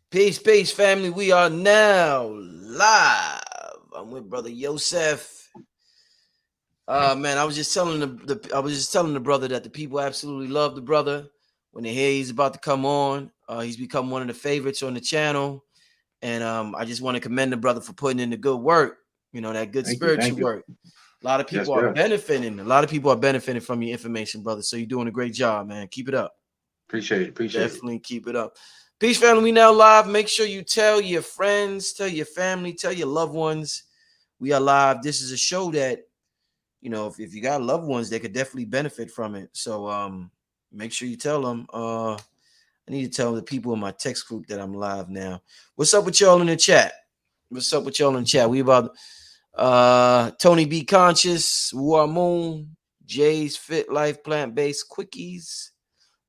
Peace, peace, family. We are now live. I'm with brother Yosef. Man, I was just telling the brother that the people absolutely love the brother. When they hear he's about to come on, he's become one of the favorites on the channel. And I just want to commend the brother for putting in the good work, that good Thank you. spiritual Thank you. work. A lot of Yes, people are sir. benefiting. A lot of people are benefiting from your information, brother. So you're doing a great job, man. Keep it up. Appreciate it. Appreciate it. Definitely keep it up. Peace, family. We now live. Make sure you tell your friends, tell your family, tell your loved ones. We are live. This is a show that, if you got loved ones, they could definitely benefit from it. So make sure you tell them. I need to tell the people in my text group that I'm live now. What's up with y'all in the chat? What's up with y'all in the chat? We about Tony B. Conscious, War Moon, Jay's Fit Life Plant Based Quickies.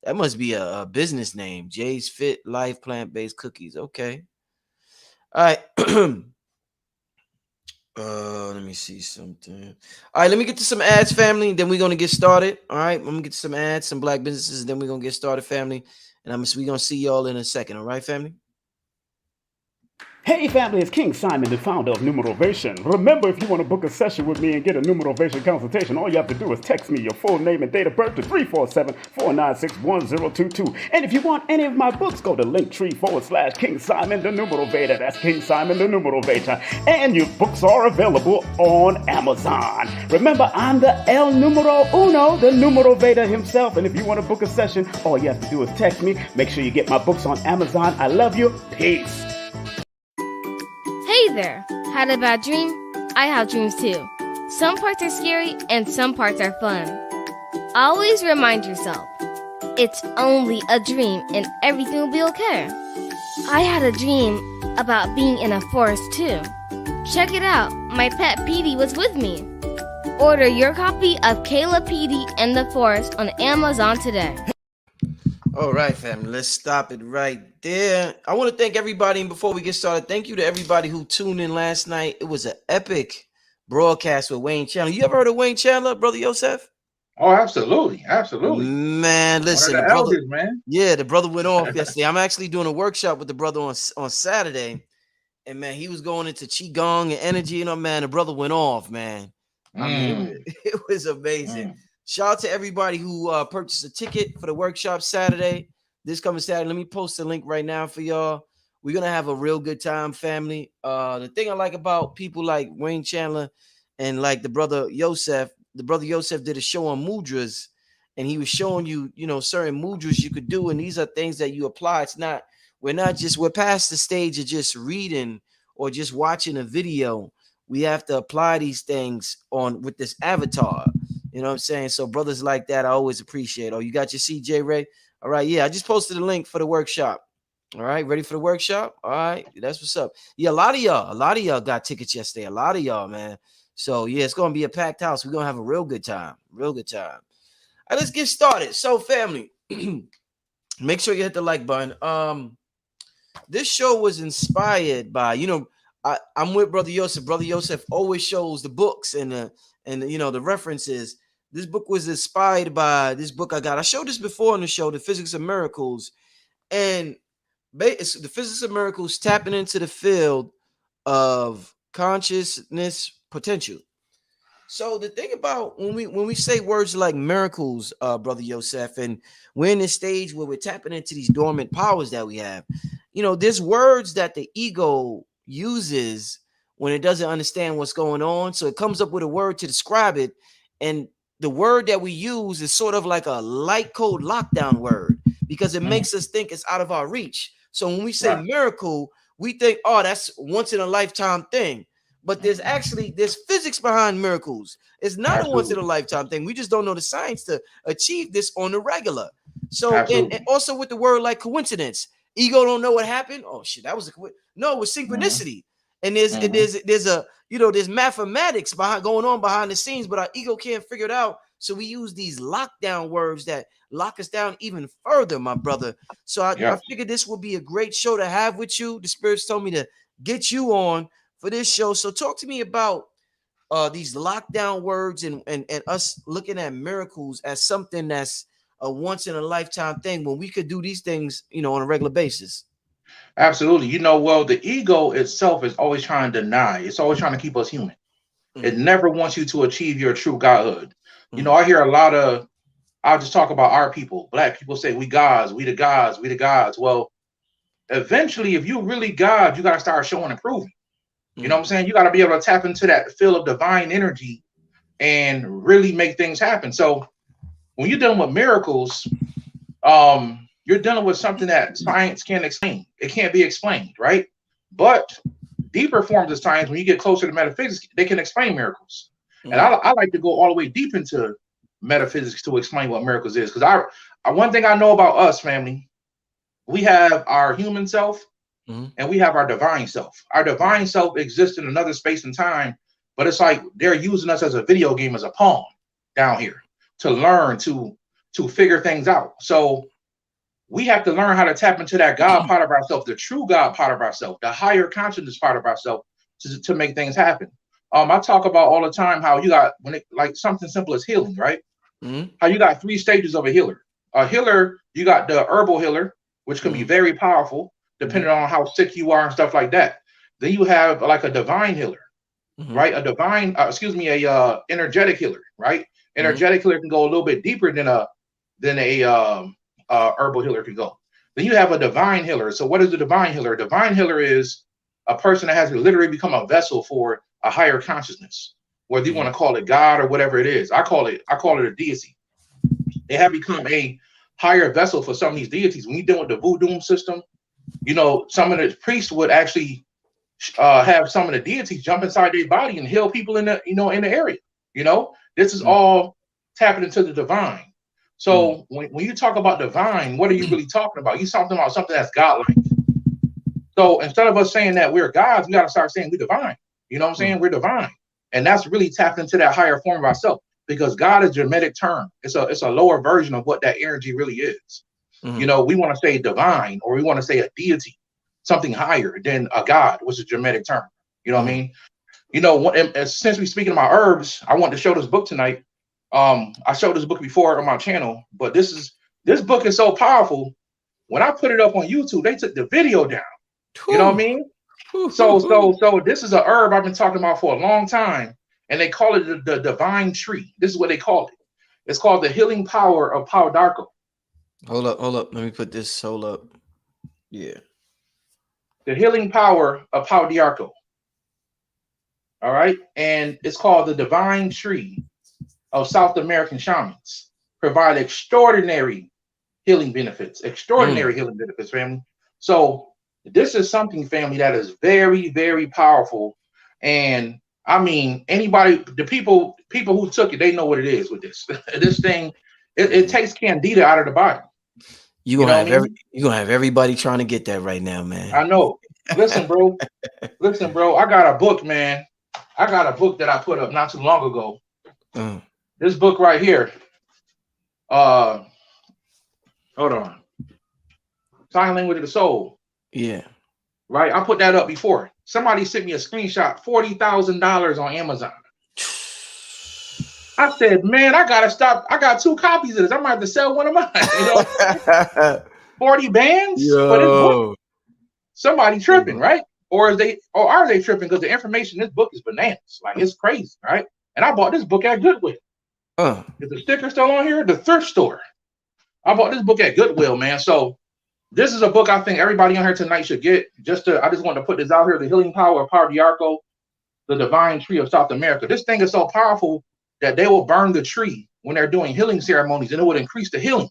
That must be a business name. Jay's Fit Life Plant Based Cookies. Okay. All right. Let me see something. All right, let me get to some ads, family. Then we're gonna get started. All right, I'm gonna get to some ads, some black businesses, and then we're gonna get started, family. And we're gonna see y'all in a second. All right, family. Hey family, it's King Simon, the founder of Numerovation. Remember, if you want to book a session with me and get a Numerovation consultation, all you have to do is text me your full name and date of birth to 347-496-1022. And if you want any of my books, go to linktree/King Simon, the Numerovator. That's King Simon, the Numerovator. And your books are available on Amazon. Remember, I'm the El Numero Uno, the Numerovator himself. And if you want to book a session, all you have to do is text me. Make sure you get my books on Amazon. I love you. Peace. Hey there! Had a bad dream? I have dreams too. Some parts are scary and some parts are fun. Always remind yourself, it's only a dream and everything will be okay. I had a dream about being in a forest too. Check it out, my pet Petey was with me. Order your copy of Kayla Petey and the Forest on Amazon today. All right, family. Let's stop it right there. I want to thank everybody. And before we get started, thank you to everybody who tuned in last night. It was an epic broadcast with Wayne Chandler. You ever heard of Wayne Chandler, brother Yosef? Oh, absolutely. Absolutely. Man, One of listen, the the brother. elders, man. Yeah, the brother went off yesterday. I'm actually doing a workshop with the brother on Saturday, and man, he was going into Qigong and energy. Man, the brother went off, man. I mean, Mm, it was amazing. mm. Shout out to everybody who purchased a ticket for the workshop Saturday. This coming Saturday. Let me post the link right now for y'all. We're gonna have a real good time, family. The thing I like about people like Wayne Chandler and like the brother Yosef did a show on mudras, and he was showing you, certain mudras you could do, and these are things that you apply. We're past the stage of just reading or just watching a video. We have to apply these things on with this avatar. You know what I'm saying? So brothers like that, I always appreciate. Oh, you got your CJ Ray? All right, yeah. I just posted a link for the workshop. All right, ready for the workshop? All right, that's what's up. Yeah, a lot of y'all got tickets yesterday. A lot of y'all, man. So yeah, it's gonna be a packed house. We're gonna have a real good time. Real good time. All right, let's get started. So, family, make sure you hit the like button. This show was inspired by, I'm with Brother Yosef. Brother Yosef always shows the books and the references. This book was inspired by this book I got. I showed this before on the show, The Physics of Miracles. And it's the Physics of Miracles tapping into the field of consciousness potential. So the thing about when we say words like miracles, brother Yosef, and we're in this stage where we're tapping into these dormant powers that we have, there's words that the ego uses when it doesn't understand what's going on. So it comes up with a word to describe it, and the word that we use is sort of like a light code lockdown word because it makes us think it's out of our reach. So when we say Right. miracle, we think, oh, that's once in a lifetime thing. But there's physics behind miracles. It's not a once in a Absolutely. lifetime thing. We just don't know the science to achieve this on the regular. So and Absolutely. also with the word like coincidence, ego don't know what happened. Oh shit, that was no, it was Mm-hmm. synchronicity. And there's Mm-hmm. there's mathematics going on behind the scenes, but our ego can't figure it out. So we use these lockdown words that lock us down even further, my brother. So I Yep. figured this would be a great show to have with you. The spirits told me to get you on for this show. So talk to me about these lockdown words and us looking at miracles as something that's a once in a lifetime thing when we could do these things, on a regular basis. Absolutely. You know, well, the ego itself is always trying to deny. It's always trying to keep us human. It never wants you to achieve your true godhood. You know, I hear a lot of, I'll just talk about our people. Black people say, we gods, we the gods, we the gods. Well, eventually, if you really God, you got to start showing and proving. You know what I'm saying? You got to be able to tap into that field of divine energy and really make things happen. So when you're dealing with miracles, you're dealing with something that science can't explain. It can't be explained, right? But deeper forms of science, when you get closer to metaphysics, they can explain miracles. And I like to go all the way deep into metaphysics to explain what miracles is. Because one thing I know about us, family, we have our human self and we have our divine self. Our divine self exists in another space and time, but it's like they're using us as a video game, as a pawn down here to learn, to figure things out. So we have to learn how to tap into that God part of ourselves, the true God part of ourselves, the higher consciousness part of ourselves to make things happen. I talk about all the time how you got, like something simple as healing, right? How you got 3 stages of a healer. A healer, you got the herbal healer, which can be very powerful depending on how sick you are and stuff like that. Then you have like a divine healer, right? A divine, a energetic healer, right? Energetic healer can go a little bit deeper than a herbal healer can go. Then you have a divine healer. So what is a divine healer? A divine healer is a person that has literally become a vessel for a higher consciousness, whether you want to call it God or whatever it is. I call it a deity. They have become a higher vessel for some of these deities. When you deal with the voodoo system, you know, some of the priests would actually have some of the deities jump inside their body and heal people in the, in the area. You know, this is all tapping into the divine. So when you talk about divine, what are you really talking about? You're talking about something that's godlike. So instead of us saying that we're gods, we got to start saying we're divine. You know what I'm saying? We're divine. And that's really tapped into that higher form of ourselves, because God is a Germanic term. It's a lower version of what that energy really is. You know, we want to say divine, or we want to say a deity, something higher than a God, which is a Germanic term. You know what I mean? You know, since we're speaking about herbs, I want to show this book tonight. I showed this book before on my channel, but this book is so powerful. When I put it up on YouTube, they took the video down. You know what I mean? So this is a herb I've been talking about for a long time, and they call it the divine tree. This is what they call it. It's called the healing power of Pau d'Arco. Hold up. Let me put this. Hold up. Yeah. The healing power of Pau d'Arco. All right. And it's called the divine tree of South American shamans. Provide extraordinary healing benefits. Extraordinary healing benefits, family. So this is something, family, that is very, very powerful. And I mean, the people who took it, they know what it is with this. This thing, it takes candida out of the body. You're gonna have everybody trying to get that right now, man. I know. Listen, bro. I got a book, man. I got a book that I put up not too long ago. This book right here. Hold on. Sign Language of the Soul. Yeah. Right. I put that up before. Somebody sent me a screenshot, $40,000 on Amazon. I said, man, I gotta stop. I got 2 copies of this. I might have to sell one of mine. You know, 40 bands for this book. Somebody tripping, right? Or are they tripping? Because the information in this book is bananas. Like, it's crazy, right? And I bought this book at Goodwill. Is the sticker still on here? The thrift store. I bought this book at Goodwill, man. So this is a book I think everybody on here tonight should get. I just wanted to put this out here: the healing power of Pau d'Arco, the divine tree of South America. This thing is so powerful that they will burn the tree when they're doing healing ceremonies, and it would increase the healing.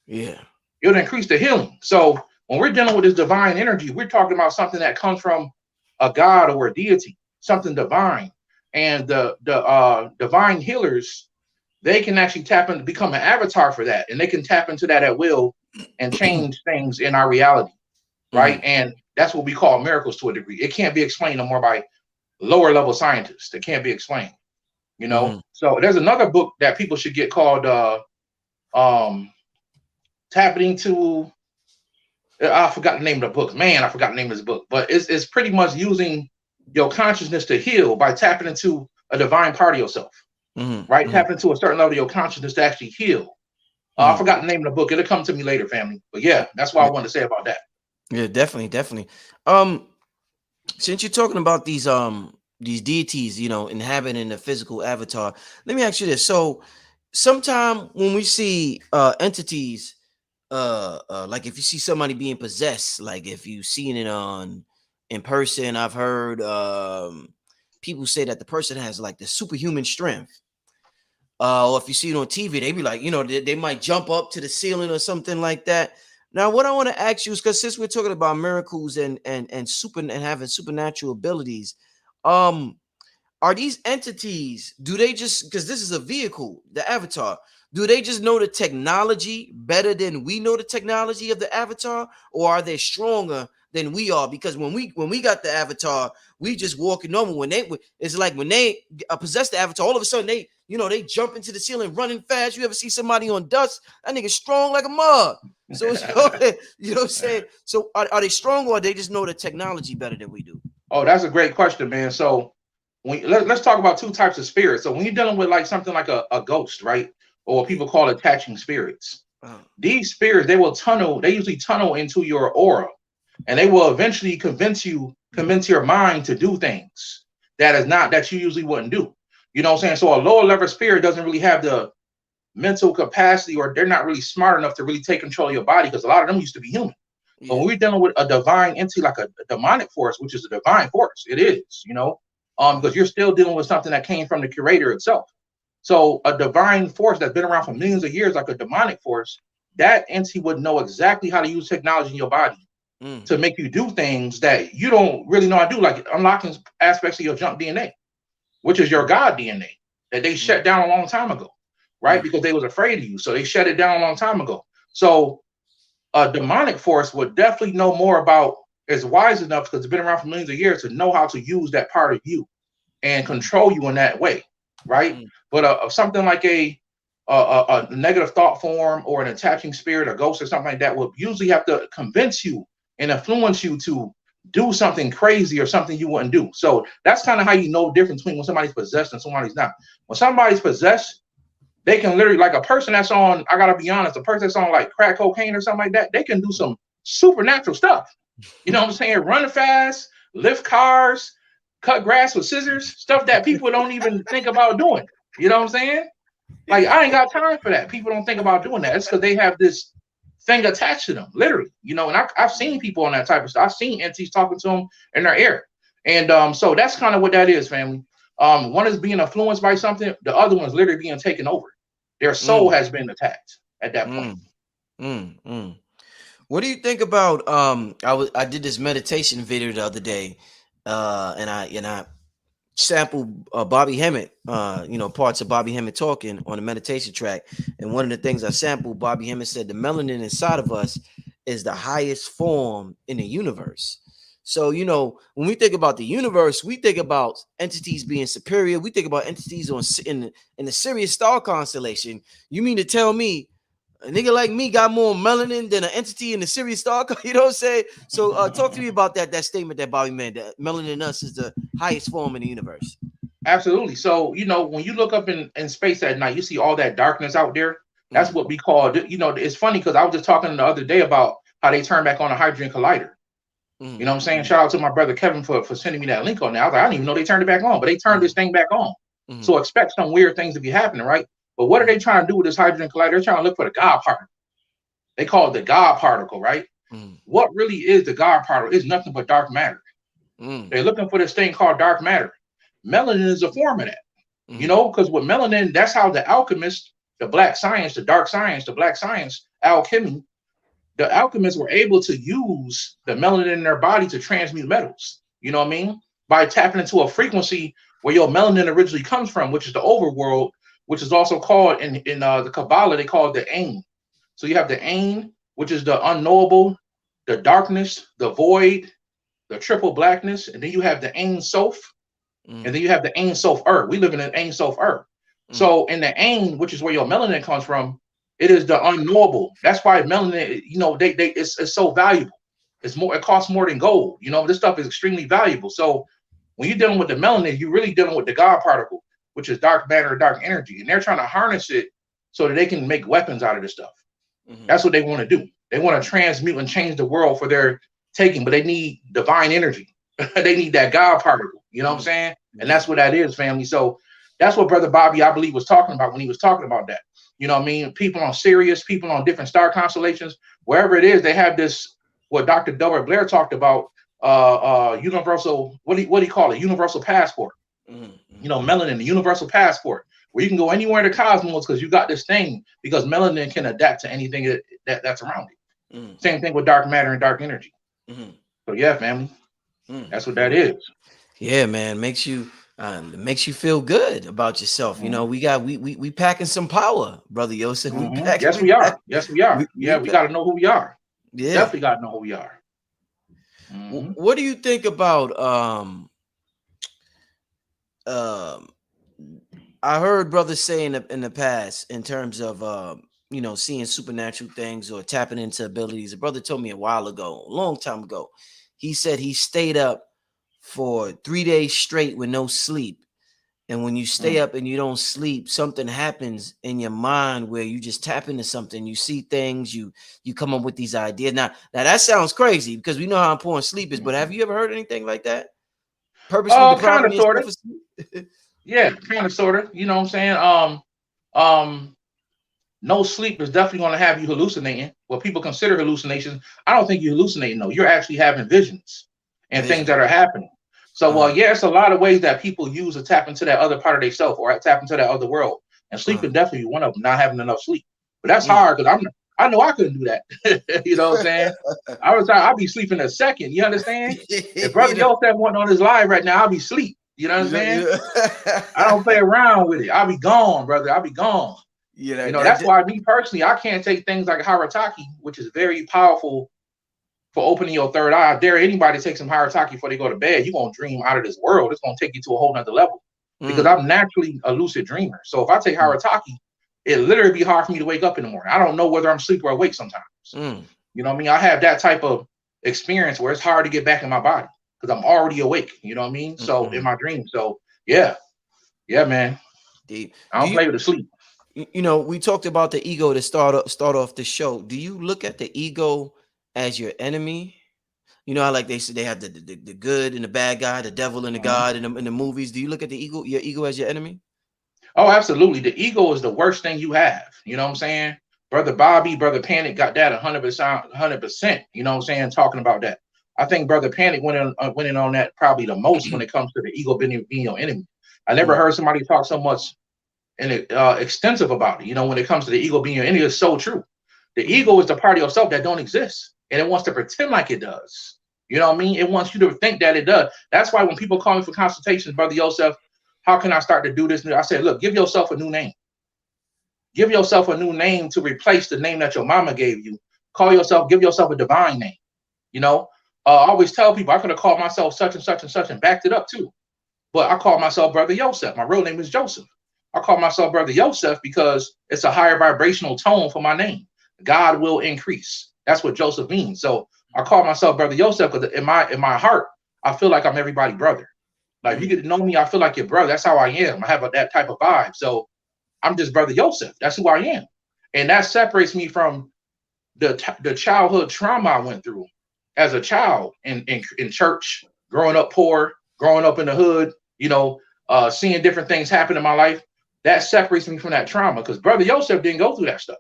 Yeah. It would increase the healing. So when we're dealing with this divine energy, we're talking about something that comes from a god or a deity, something divine. And the divine healers, they can actually tap into, become an avatar for that. And they can tap into that at will and change things in our reality, right? And that's what we call miracles to a degree. It can't be explained no more by lower level scientists. It can't be explained, you know? So there's another book that people should get called Tapping Into, I forgot the name of the book. Man, I forgot the name of this book. But it's pretty much using your consciousness to heal by tapping into a divine part of yourself, right? Tapping into a certain level of your consciousness to actually heal. I forgot the name of the book. It'll come to me later, family. But yeah, that's what I wanted to say about that. Yeah, definitely, definitely. Since you're talking about these deities, inhabiting the physical avatar, let me ask you this. So sometime when we see entities, like if you see somebody being possessed, like if you seen it on in person, I've heard people say that the person has like the superhuman strength. Or if you see it on TV, they be like, they might jump up to the ceiling or something like that. Now, what I want to ask you is, because since we're talking about miracles and super and having supernatural abilities, um, are these entities, do they just, because this is a vehicle, the avatar, do they just know the technology better than we know the technology of the avatar, or are they stronger than we are? Because when we got the avatar, we just walking normal. It's like when they possess the avatar, all of a sudden they jump into the ceiling running fast. You ever see somebody on dust? That nigga strong like a mug. So you know what I'm saying? So are they strong, or they just know the technology better than we do? Oh, that's a great question, man. So let's talk about two types of spirits. So when you're dealing with like something like a ghost, right? Or what people call attaching spirits. These spirits, they usually tunnel into your aura, and they will eventually convince your mind to do things that you usually wouldn't do. You know what I'm saying? So a lower level spirit doesn't really have the mental capacity, or they're not really smart enough to really take control of your body, because a lot of them used to be human. Yeah. But when we're dealing with a divine entity, like a demonic force, which is a divine force, it is, because you're still dealing with something that came from the creator itself. So a divine force that's been around for millions of years, like a demonic force, that entity would know exactly how to use technology in your body to make you do things that you don't really know how to do, like unlocking aspects of your junk DNA, which is your God DNA that they shut down a long time ago, right? Because they was afraid of you. So they shut it down a long time ago. So a demonic force would definitely know more about, is wise enough, because it's been around for millions of years, to know how to use that part of you and control you in that way, right? But something like a negative thought form, or an attaching spirit, a ghost or something like that, would usually have to convince you and influence you to do something crazy or something you wouldn't do. So that's kind of how you know the difference between when somebody's possessed and somebody's not. When somebody's possessed, they can literally, like a person that's on, I gotta be honest, a person that's on like crack cocaine or something like that, they can do some supernatural stuff. You know what I'm saying? Run fast, lift cars, cut grass with scissors, stuff that people don't even think about doing. You know what I'm saying? Like, I ain't got time for that. People don't think about doing that. It's because they have this thing attached to them, literally. And I've seen people on that type of stuff. I've seen entities talking to them in their ear. And so that's kind of what that is, family. One is being influenced by something. The other one's literally being taken over. Their soul has been attacked at that point. What do you think about I did this meditation video the other day, and I sampled Bobby Hemmett, parts of Bobby Hemmett talking on the meditation track. And one of the things I sampled, Bobby Hemmett said the melanin inside of us is the highest form in the universe. So, when we think about the universe, we think about entities being superior. We think about entities in the Sirius star constellation. You mean to tell me a nigga like me got more melanin than an entity in the Sirius star? You know what I'm saying? So talk to me about that statement that Bobby made, that melanin in us is the highest form in the universe. Absolutely. So, when you look up in space at night, you see all that darkness out there. That's what we call, it's funny because I was just talking the other day about how they turn back on a hydrogen collider. You know what I'm saying? Shout out to my brother Kevin for sending me that link on there. I was like, I didn't even know they turned it back on, but they turned this thing back on. So expect some weird things to be happening, right? But what are they trying to do with this hydrogen collider? They're trying to look for the God particle. They call it the God particle, right? What really is the God particle? It's nothing but dark matter. They're looking for this thing called dark matter. Melanin is a form of that, because with melanin, that's how the alchemists, the black science, the dark science, the black science, alchemy, the alchemists were able to use the melanin in their body to transmute metals. You know what I mean? By tapping into a frequency where your melanin originally comes from, which is the overworld, which is also called in the Kabbalah, they call it the Ain. So you have the Ain, which is the unknowable, the darkness, the void, the triple blackness, and then you have the Ain Sof, and then you have the Ain Sof We live in an Ain Sof So in the Ain, which is where your melanin comes from, it is the unknowable. That's why melanin, it's so valuable. It costs more than gold. This stuff is extremely valuable. So when you're dealing with the melanin, you're really dealing with the God particle, which is dark matter, dark energy, and they're trying to harness it so that they can make weapons out of this stuff. That's what they want to do. They want to transmute and change the world for their taking, but they need divine energy. They need that God particle. You know what I'm saying? And that's what that is, family. So that's what Brother Bobby, I believe, was talking about when he was talking about that. You know what I mean? People on Sirius, people on different star constellations, wherever it is, they have this, what Dr. Delbert Blair talked about, universal, what do you call it? Universal passport. You know, melanin, the universal passport, where you can go anywhere in the cosmos because you got this thing, because melanin can adapt to anything that's around it. Same thing with dark matter and dark energy. So yeah, family, that's what that is. Yeah, man, makes you feel good about yourself. You know, we packing some power, Brother Yosef. Yes, we are. We got to know who we are. Yeah, definitely got to know who we are. What do you think about I heard brothers say in the past, in terms of you know, seeing supernatural things or tapping into abilities. A brother told me a while ago, a long time ago, he said he stayed up for 3 days straight with no sleep. And when you stay up and you don't sleep, something happens in your mind where you just tap into something. You see things, you come up with these ideas. Now that sounds crazy because we know how important sleep is, but have you ever heard anything like that? Purposely kind of, sort of. Yeah, kind of, sort of. You know what I'm saying? No sleep is definitely going to have you hallucinating. What people consider hallucinations, I don't think you're hallucinating. No, you're actually having visions and things that are happening. So, yeah, it's a lot of ways that people use to tap into that other part of themselves or tap into that other world. And sleep can definitely be one of them, not having enough sleep. But that's hard because I know I couldn't do that. You know what I'm saying? I'll be sleeping a second. You understand? If Brother Yosef wasn't on his live right now, I'll be asleep. You know what I'm saying? I don't play around with it. I'll be gone, brother. I'll be gone. You know, that's why me personally, I can't take things like Harataki, which is very powerful for opening your third eye. I dare anybody to take some Harataki before they go to bed. You're going to dream out of this world. It's going to take you to a whole nother level because I'm naturally a lucid dreamer. So if I take Harataki, it literally be hard for me to wake up in the morning. I don't know whether I'm asleep or awake sometimes. You know what I mean? I have that type of experience where it's hard to get back in my body because I'm already awake. You know what I mean? So in my dreams. So yeah, man. Deep. I don't play with the sleep. You know, we talked about the ego to start off the show. Do you look at the ego as your enemy? You know how like they say they have the good and the bad guy, the devil and the God in the movies. Do you look at your ego as your enemy? Oh, absolutely. The ego is the worst thing you have. You know what I'm saying? Brother Bobby, Brother Panic got that 100%. You know what I'm saying? Talking about that. I think Brother Panic went in on that probably the most when it comes to the ego being your enemy. I never heard somebody talk so much and extensive about it. You know, when it comes to the ego being your enemy, it's so true. The ego is the part of yourself that don't exist, and it wants to pretend like it does. You know what I mean? It wants you to think that it does. That's why when people call me for consultations, Brother Yosef, how can I start to do this? I said, look, give yourself a new name. Give yourself a new name to replace the name that your mama gave you. Give yourself a divine name. You know, I always tell people I could have called myself such and such and such and backed it up too. But I call myself Brother Yosef. My real name is Joseph. I call myself Brother Yosef because it's a higher vibrational tone for my name. God will increase. That's what Joseph means. So I call myself Brother Yosef because in my heart, I feel like I'm everybody's brother. Like if you get to know me, I feel like your brother. That's how I am. I have that type of vibe. So I'm just Brother Yosef. That's who I am. And that separates me from the childhood trauma I went through as a child in church, growing up poor, growing up in the hood, you know, seeing different things happen in my life. That separates me from that trauma because Brother Yosef didn't go through that stuff.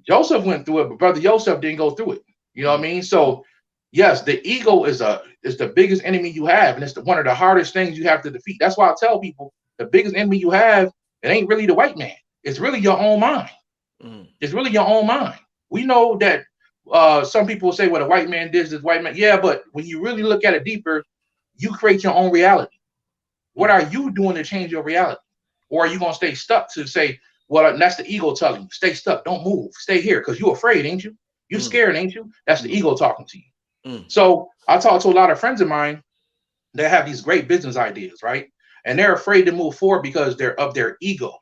Joseph went through it, but Brother Yosef didn't go through it. You know what I mean? So yes, the ego is the biggest enemy you have, and it's one of the hardest things you have to defeat. That's why I tell people the biggest enemy you have, it ain't really the white man. It's really your own mind. It's really your own mind. We know that some people say, well, the white man did this, white man. Yeah, but when you really look at it deeper, you create your own reality. What are you doing to change your reality? Or are you going to stay stuck to say, well, that's the ego telling you, stay stuck, don't move, stay here, because you're afraid, ain't you? You're scared, ain't you? That's the ego talking to you. So I talk to a lot of friends of mine that have these great business ideas, right? And they're afraid to move forward because they're of their ego,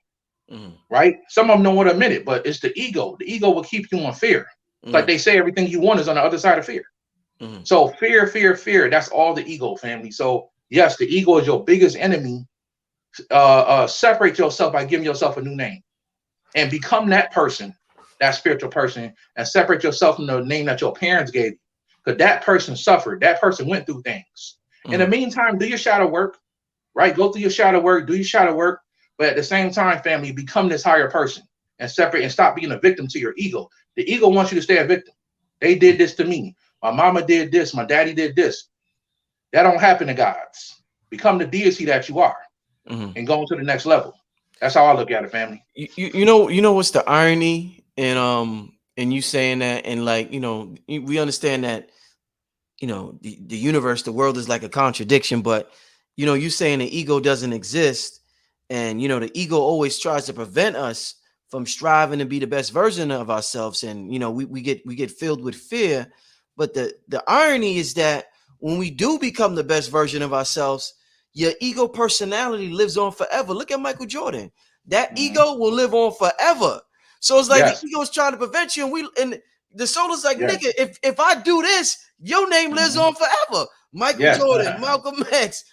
right? Some of them don't want to admit it, but it's the ego. The ego will keep you in fear. Like they say, everything you want is on the other side of fear. So fear, fear, fear, that's all the ego, family. So yes, the ego is your biggest enemy. Separate yourself by giving yourself a new name and become that person, that spiritual person, and separate yourself from the name that your parents gave you. because that person suffered. That person went through things. In the meantime, do your shadow work, right? Go through your shadow work, do your shadow work. But at the same time, family, become this higher person and separate and stop being a victim to your ego. The ego wants you to stay a victim. They did this to me. My mama did this. My daddy did this. That don't happen to gods. Become the deity that you are and go to the next level. That's how I look at it, family. You know what's the irony in you saying that, and like, you know, we understand that, you know, the universe, the world is like a contradiction, but you know, you saying the ego doesn't exist, and you know, the ego always tries to prevent us from striving to be the best version of ourselves, and you know, we get filled with fear. But the irony is that when we do become the best version of ourselves, your ego personality lives on forever. Look at Michael Jordan. That ego will live on forever. So it's like the ego is trying to prevent you, and the soul is like, nigga, if I do this, your name lives on forever. Michael Jordan, Malcolm X,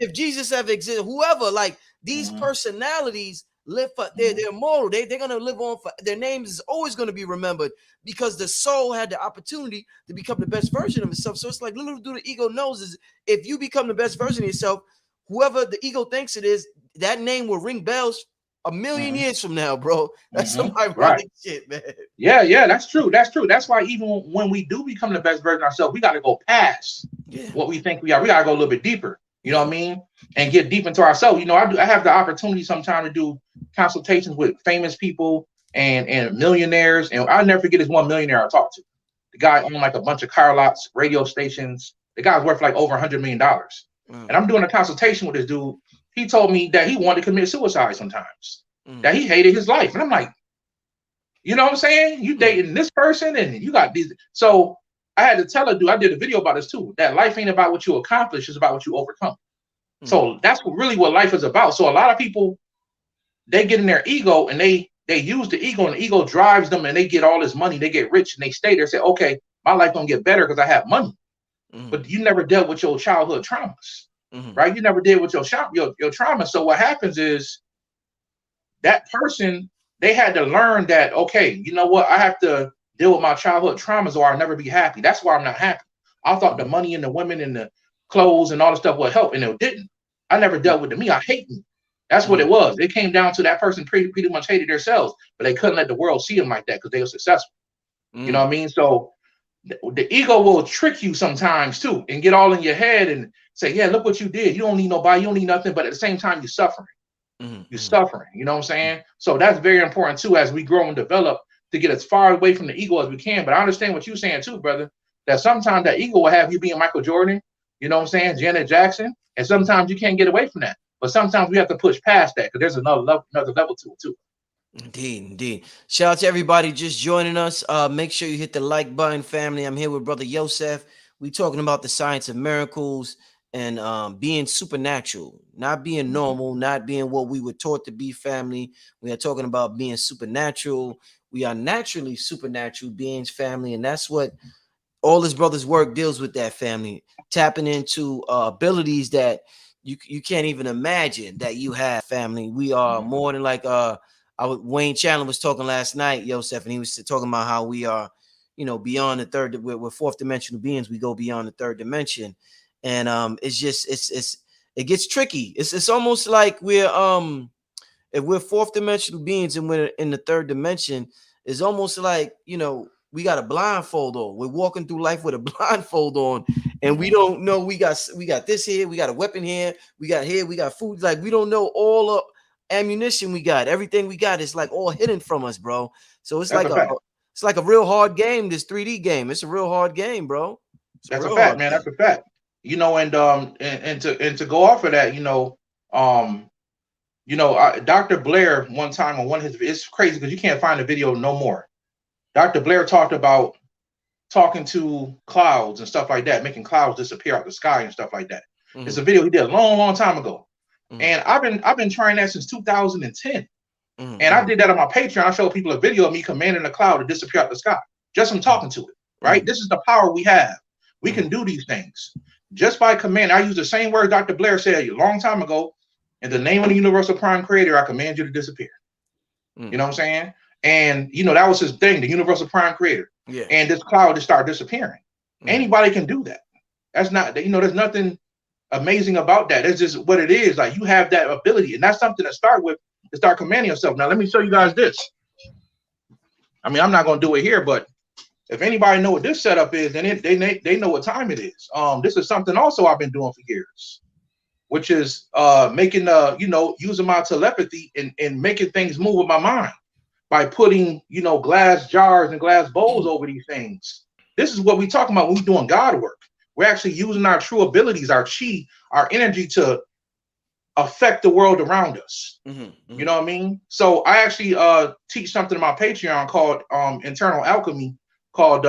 if Jesus ever existed, whoever, like these personalities live for, they're immortal. They're gonna live on for, their names is always gonna be remembered because the soul had the opportunity to become the best version of itself. So it's like, little do the ego knows is if you become the best version of yourself, whoever the ego thinks it is, that name will ring bells a million years from now, bro. That's some ironic shit, man. Yeah, that's true. That's true. That's why even when we do become the best version of ourselves, we got to go past what we think we are. We got to go a little bit deeper. You know what I mean? And get deep into ourselves. You know, I have the opportunity sometimes to do consultations with famous people and millionaires. And I'll never forget this one millionaire I talked to. The guy owned like a bunch of car lots, radio stations. The guy's worth like over $100 million. And I'm doing a consultation with this dude. He told me that he wanted to commit suicide sometimes, that he hated his life. And I'm like, you know what I'm saying? You dating this person and you got these. So I had to tell a dude, I did a video about this too, that life ain't about what you accomplish, it's about what you overcome. So that's really what life is about. So a lot of people, they get in their ego and they use the ego, and the ego drives them, and they get all this money, they get rich, and they stay there and say, okay, my life gonna get better because I have money. But you never dealt with your childhood traumas, right? You never did with your trauma. So what happens is that person, they had to learn that, okay, you know what? I have to deal with my childhood traumas or I'll never be happy. That's why I'm not happy. I thought the money and the women and the clothes and all the stuff would help, and it didn't. I never dealt with me. I hate me. That's what it was. It came down to that person pretty much hated themselves, but they couldn't let the world see them like that because they were successful. You know what I mean? So the ego will trick you sometimes too and get all in your head and say, yeah, look what you did. You don't need nobody. You don't need nothing. But at the same time, you're suffering. You're suffering. You know what I'm saying? So that's very important too as we grow and develop to get as far away from the ego as we can. But I understand what you're saying too, brother, that sometimes that ego will have you being Michael Jordan, you know what I'm saying, Janet Jackson, and sometimes you can't get away from that. But sometimes we have to push past that because there's another level to it too. Indeed. Shout out to everybody just joining us. Make sure you hit the like button, family. I'm here with Brother Yosef. We talking about the science of miracles and being supernatural, not being normal, not being what we were taught to be, family. We are talking about being supernatural. We are naturally supernatural beings, family, and that's what all this brother's work deals with, that, family. Tapping into abilities that you can't even imagine that you have, family. We are more than like Wayne Chandler was talking last night, Yosef, and he was talking about how we are, you know, beyond the third. We're fourth dimensional beings. We go beyond the third dimension, and it gets tricky. It's almost like we're if we're fourth dimensional beings and we're in the third dimension, it's almost like, you know, we got a blindfold on. We're walking through life with a blindfold on, and we don't know we got this here, we got a weapon here, we got food. Like, we don't know all the ammunition we got. Everything we got is like all hidden from us, bro. So it's like a real hard game, this 3D game. It's a real hard game, bro. That's a fact, man. That's a fact. You know, and to go off of that, Dr. Blair one time on one of his, it's crazy because you can't find the video no more. Dr. Blair talked about talking to clouds and stuff like that, making clouds disappear out the sky and stuff like that. It's a video he did a long time ago. And I've been trying that since 2010. And I did that on my Patreon. I showed people a video of me commanding a cloud to disappear out the sky, just from talking to it, right? This is the power we have. We can do these things just by command. I use the same word Dr. Blair said a long time ago. In the name of the universal prime creator, I command you to disappear. You know what I'm saying? And, you know, that was his thing, the universal prime creator. And this cloud just started disappearing. Anybody can do that. That's not, there's nothing amazing about that. It's just what it is. Like, you have that ability, and that's something to start with, to start commanding yourself. Now, let me show you guys this. I mean, I'm not going to do it here, but if anybody know what this setup is, then they know what time it is. This is something also I've been doing for years, which is making using my telepathy and making things move with my mind by putting glass jars and glass bowls over these things. This is what we talking about when we're doing God work. We're actually using our true abilities, our chi, our energy to affect the world around us. You know what I mean? So I actually teach something in my Patreon called Internal Alchemy, called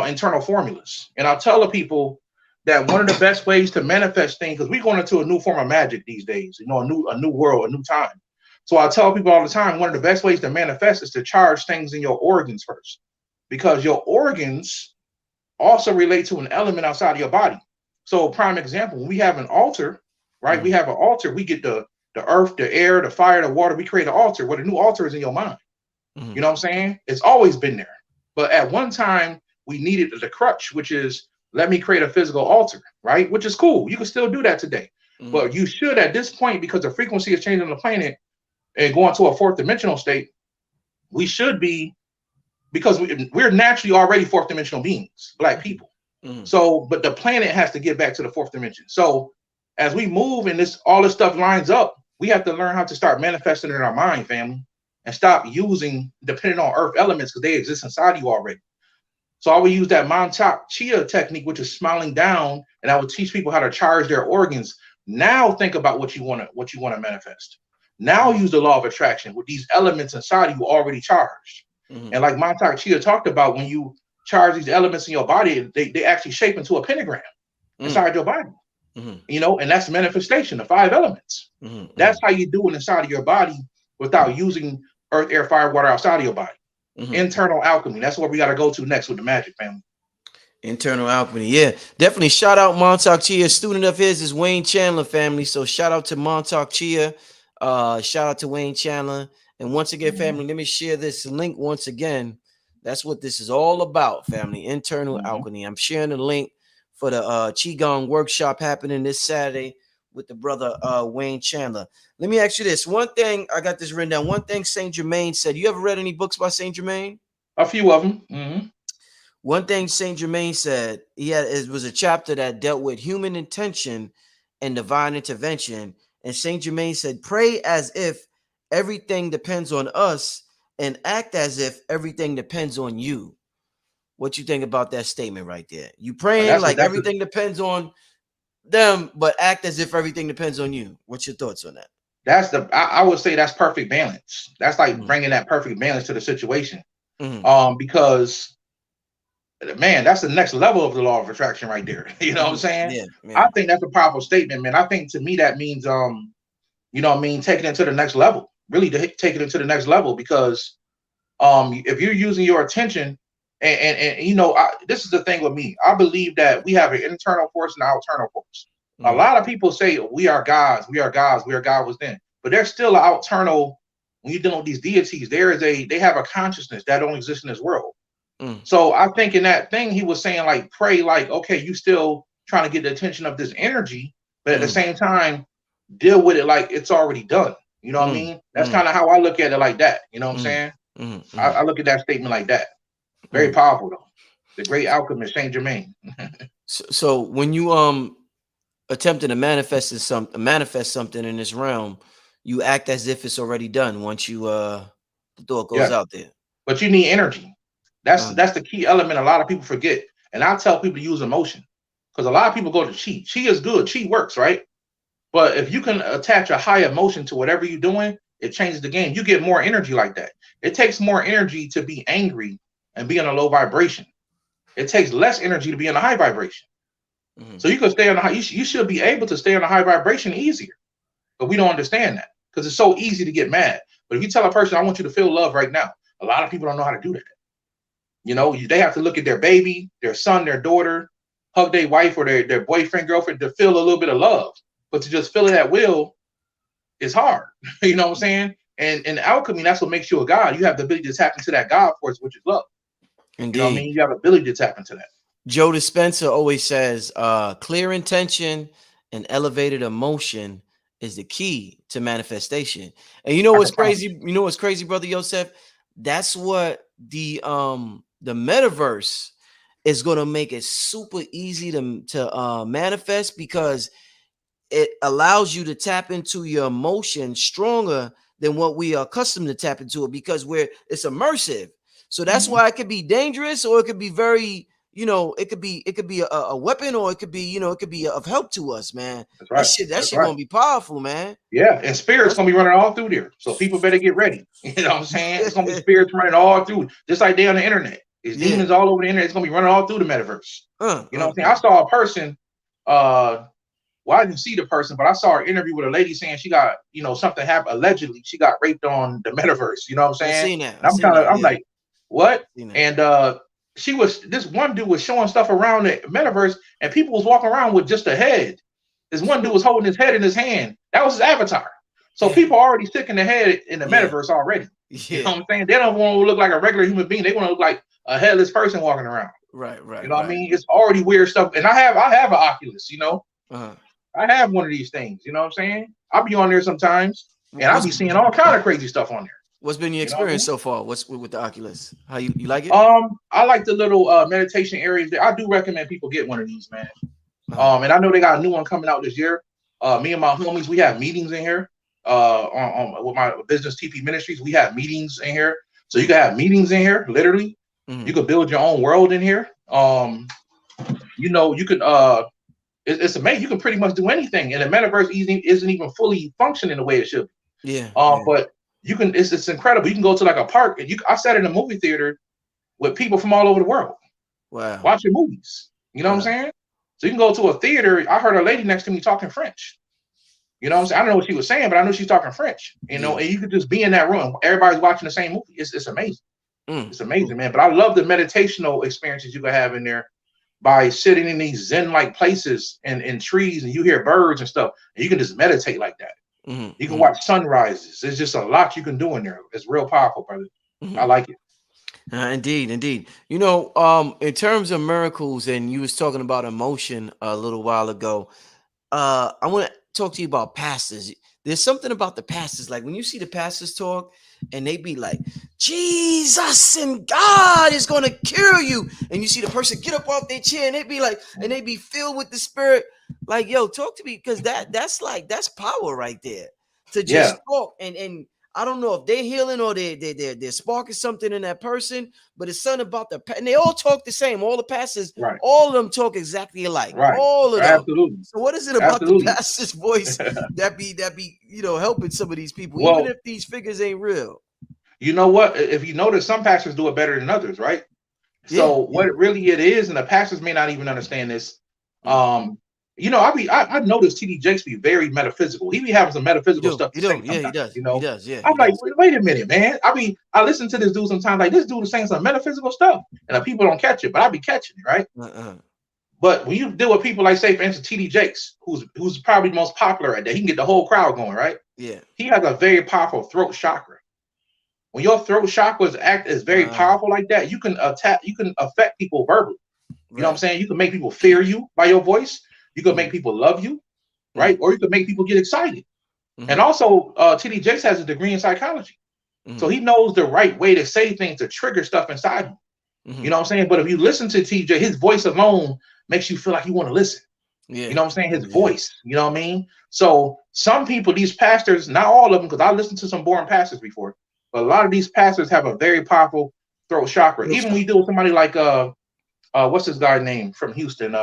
Internal Formulas. And I'll tell the people that one of the best ways to manifest things, because we're going into a new form of magic these days, a new world, a new time. So I tell people all the time, one of the best ways to manifest is to charge things in your organs first, because your organs also relate to an element outside of your body. So prime example, when we have an altar, right? We have an altar, we get the earth, the air, the fire, the water, we create an altar. Well, the new altar is in your mind. You know what I'm saying? It's always been there. But at one time, we needed the crutch, which is, let me create a physical altar, right? Which is cool. You can still do that today. But you should, at this point, because the frequency is changing on the planet and going to a fourth dimensional state, we should be, because we're naturally already fourth dimensional beings, Black people. So, but the planet has to get back to the fourth dimension. So as we move and all this stuff lines up, we have to learn how to start manifesting in our mind, family, and stop depending on earth elements, because they exist inside you already. So I would use that Montauk Chia technique, which is smiling down, and I would teach people how to charge their organs. Now think about what you want to manifest. Now use the law of attraction with these elements inside of you already charged. And like Montauk Chia talked about, when you charge these elements in your body, they actually shape into a pentagram inside your body. And that's manifestation, the 5 elements. That's how you do it inside of your body without using earth, air, fire, water outside of your body. Internal alchemy. That's what we got to go to next with the magic, family. Internal alchemy. Yeah, definitely. Shout out Montauk Chia. A student of his is Wayne Chandler, family. So shout out to Montauk Chia. Shout out to Wayne Chandler. And once again, family, let me share this link once again. That's what this is all about, family. Internal alchemy. I'm sharing the link for the Qigong workshop happening this Saturday with the brother Wayne Chandler. Let me ask you this. One thing, I got this written down. One thing Saint Germain said. You ever read any books by Saint Germain? A few of them. One thing Saint Germain said, it was a chapter that dealt with human intention and divine intervention. And Saint Germain said, pray as if everything depends on us and act as if everything depends on you. What you think about that statement right there? You praying like everything depends on them, but act as if everything depends on you. What's your thoughts on that? I would say that's perfect balance. That's like bringing that perfect balance to the situation. Because, man, that's the next level of the law of attraction right there. You know what I'm saying? Yeah. I think that's a powerful statement, man. I think to me that means, taking it to the next level. Really to take it to the next level, because if you're using your attention, and this is the thing with me. I believe that we have an internal force and an external force. A lot of people say we are gods, we are gods, we are God within, but there's still an external. When you're dealing with these deities, they have a consciousness that don't exist in this world. So I think in that thing he was saying, like, pray, like, okay, you still trying to get the attention of this energy, but at the same time deal with it like it's already done. You know what I mean? That's kind of how I look at it, like that. You know what I'm saying? I look at that statement like that. Very powerful, though. The great alchemist, Saint Germain. So when you attempting to manifest something in this realm, you act as if it's already done once you the thought goes out there. But you need energy. That's the key element a lot of people forget. And I tell people to use emotion, because a lot of people go to chi. Chi is good. Chi works, right? But if you can attach a high emotion to whatever you're doing, it changes the game. You get more energy like that. It takes more energy to be angry and be in a low vibration. It takes less energy to be in a high vibration. So you can stay on the high. You should be able to stay on a high vibration easier. But we don't understand that, because it's so easy to get mad. But if you tell a person, I want you to feel love right now, a lot of people don't know how to do that. They have to look at their baby, their son, their daughter, hug their wife or their boyfriend, girlfriend to feel a little bit of love. But to just feel it at will is hard. You know what I'm saying? And in alchemy, that's what makes you a god. You have the ability to tap into that God force, which is love. Indeed. You know what I mean? You have the ability to tap into that. Joe Dispenza always says, clear intention and elevated emotion is the key to manifestation. And you know I what's can promise. crazy? You know what's crazy, brother Yosef? That's what the metaverse is gonna make it super easy to manifest, because it allows you to tap into your emotion stronger than what we are accustomed to tap into it, because it's immersive. So that's why it could be dangerous, or it could be very, it could be a weapon, or it could be, it could be of help to us, man. That's That right. shit, That's gonna right. be powerful, man. Yeah, and spirits gonna be running all through there. So people better get ready. You know what I'm saying? It's gonna be spirits running all through, just like they on the internet. It's Yeah. demons all over the internet. It's gonna be running all through the metaverse. You know what I'm saying? I saw a person, well, I didn't see the person, but I saw an interview with a lady saying she got, something happened. Allegedly, she got raped on the metaverse. You know what I'm saying? I seen that. I'm like, what? Seen And this one dude was showing stuff around the metaverse, and people was walking around with just a head. This one dude was holding his head in his hand. That was his avatar. So people are already sticking their head in the metaverse already. You know what I'm saying? They don't want to look like a regular human being. They want to look like a headless person walking around. Right. You know what I mean? It's already weird stuff. And I have an Oculus, I have one of these things, you know what I'm saying? I'll be on there sometimes, and I'll be seeing all kind of crazy stuff on there. What's been your experience so far? What's with the Oculus? How you like it? I like the little meditation areas there. I do recommend people get one of these, man. And I know they got a new one coming out this year. Me and my homies, we have meetings in here. With my business TP Ministries, we have meetings in here. So you can have meetings in here, literally. You can build your own world in here. You can it's amazing. You can pretty much do anything, and the metaverse isn't even fully functioning the way it should be. Yeah. But you can. It's incredible. You can go to like a park, and I sat in a movie theater with people from all over the world. Wow. Watching movies. You know what I'm saying? So you can go to a theater. I heard a lady next to me talking French. You know what I'm saying? I don't know what she was saying, but I know she's talking French. And you could just be in that room. Everybody's watching the same movie. It's amazing. It's amazing, man. But I love the meditational experiences you can have in there, by sitting in these zen-like places and trees, and you hear birds and stuff, and you can just meditate like that. You can watch sunrises. There's just a lot you can do in there. It's real powerful, brother. I like it. Indeed. In terms of miracles, and you was talking about emotion a little while ago, I want to talk to you about pastors. There's something about the pastors, like when you see the pastors talk, and they be like, Jesus and God is gonna cure you, and you see the person get up off their chair, and they be like, and they be filled with the Spirit. Like, yo, talk to me, because that's power right there, to just talk. And I don't know if they're healing or they're sparking something in that person, but it's something about and they all talk the same. All the pastors, all of them talk exactly alike. All of them. Absolutely. So what is it about the pastor's voice that be helping some of these people, even if these figures ain't real? You know what? If you notice, some pastors do it better than others, right? So what really it is, and the pastors may not even understand this. I noticed TD Jakes be very metaphysical. He be having some metaphysical stuff to say. He does. He does. Yeah. I'm like, wait a minute, man. I listen to this dude sometimes, like this dude is saying some metaphysical stuff, and people don't catch it, but I be catching it, right? But when you deal with people like, say, for instance, TD Jakes, who's probably the most popular at that, he can get the whole crowd going, right? Yeah. He has a very powerful throat chakra. When your throat chakra is very powerful like that, you can affect people verbally. You know what I'm saying? You can make people fear you by your voice. You can make people love you, right? Or you can make people get excited. And also, TD Jakes has a degree in psychology. So he knows the right way to say things to trigger stuff inside you. You know what I'm saying? But if you listen to TJ, his voice alone makes you feel like you want to listen. You know what I'm saying? His voice, you know what I mean? So some people, these pastors, not all of them, because I listened to some boring pastors before, but a lot of these pastors have a very powerful throat chakra. Even when you deal with somebody like, what's this guy's name from Houston?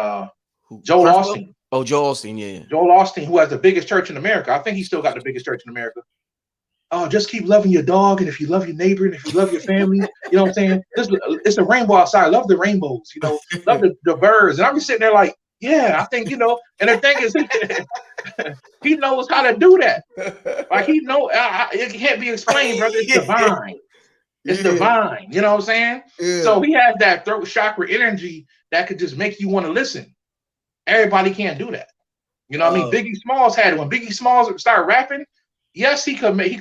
Joel Osteen. Oh, Joel Osteen, yeah. Joel Osteen, who has the biggest church in America. I think he's still got the biggest church in America. Oh, just keep loving your dog, and if you love your neighbor, and if you love your family, you know what I'm saying? It's a rainbow outside. Love the rainbows, love the birds. And I'm just sitting there like, yeah, I think, and the thing is, he knows how to do that. Like, he knows, it can't be explained, brother. It's divine. It's divine. You know what I'm saying? Yeah. So he has that throat chakra energy that could just make you want to listen. Everybody can't do that. You know what I mean? Biggie Smalls had it. When Biggie Smalls started rapping, yes, he could make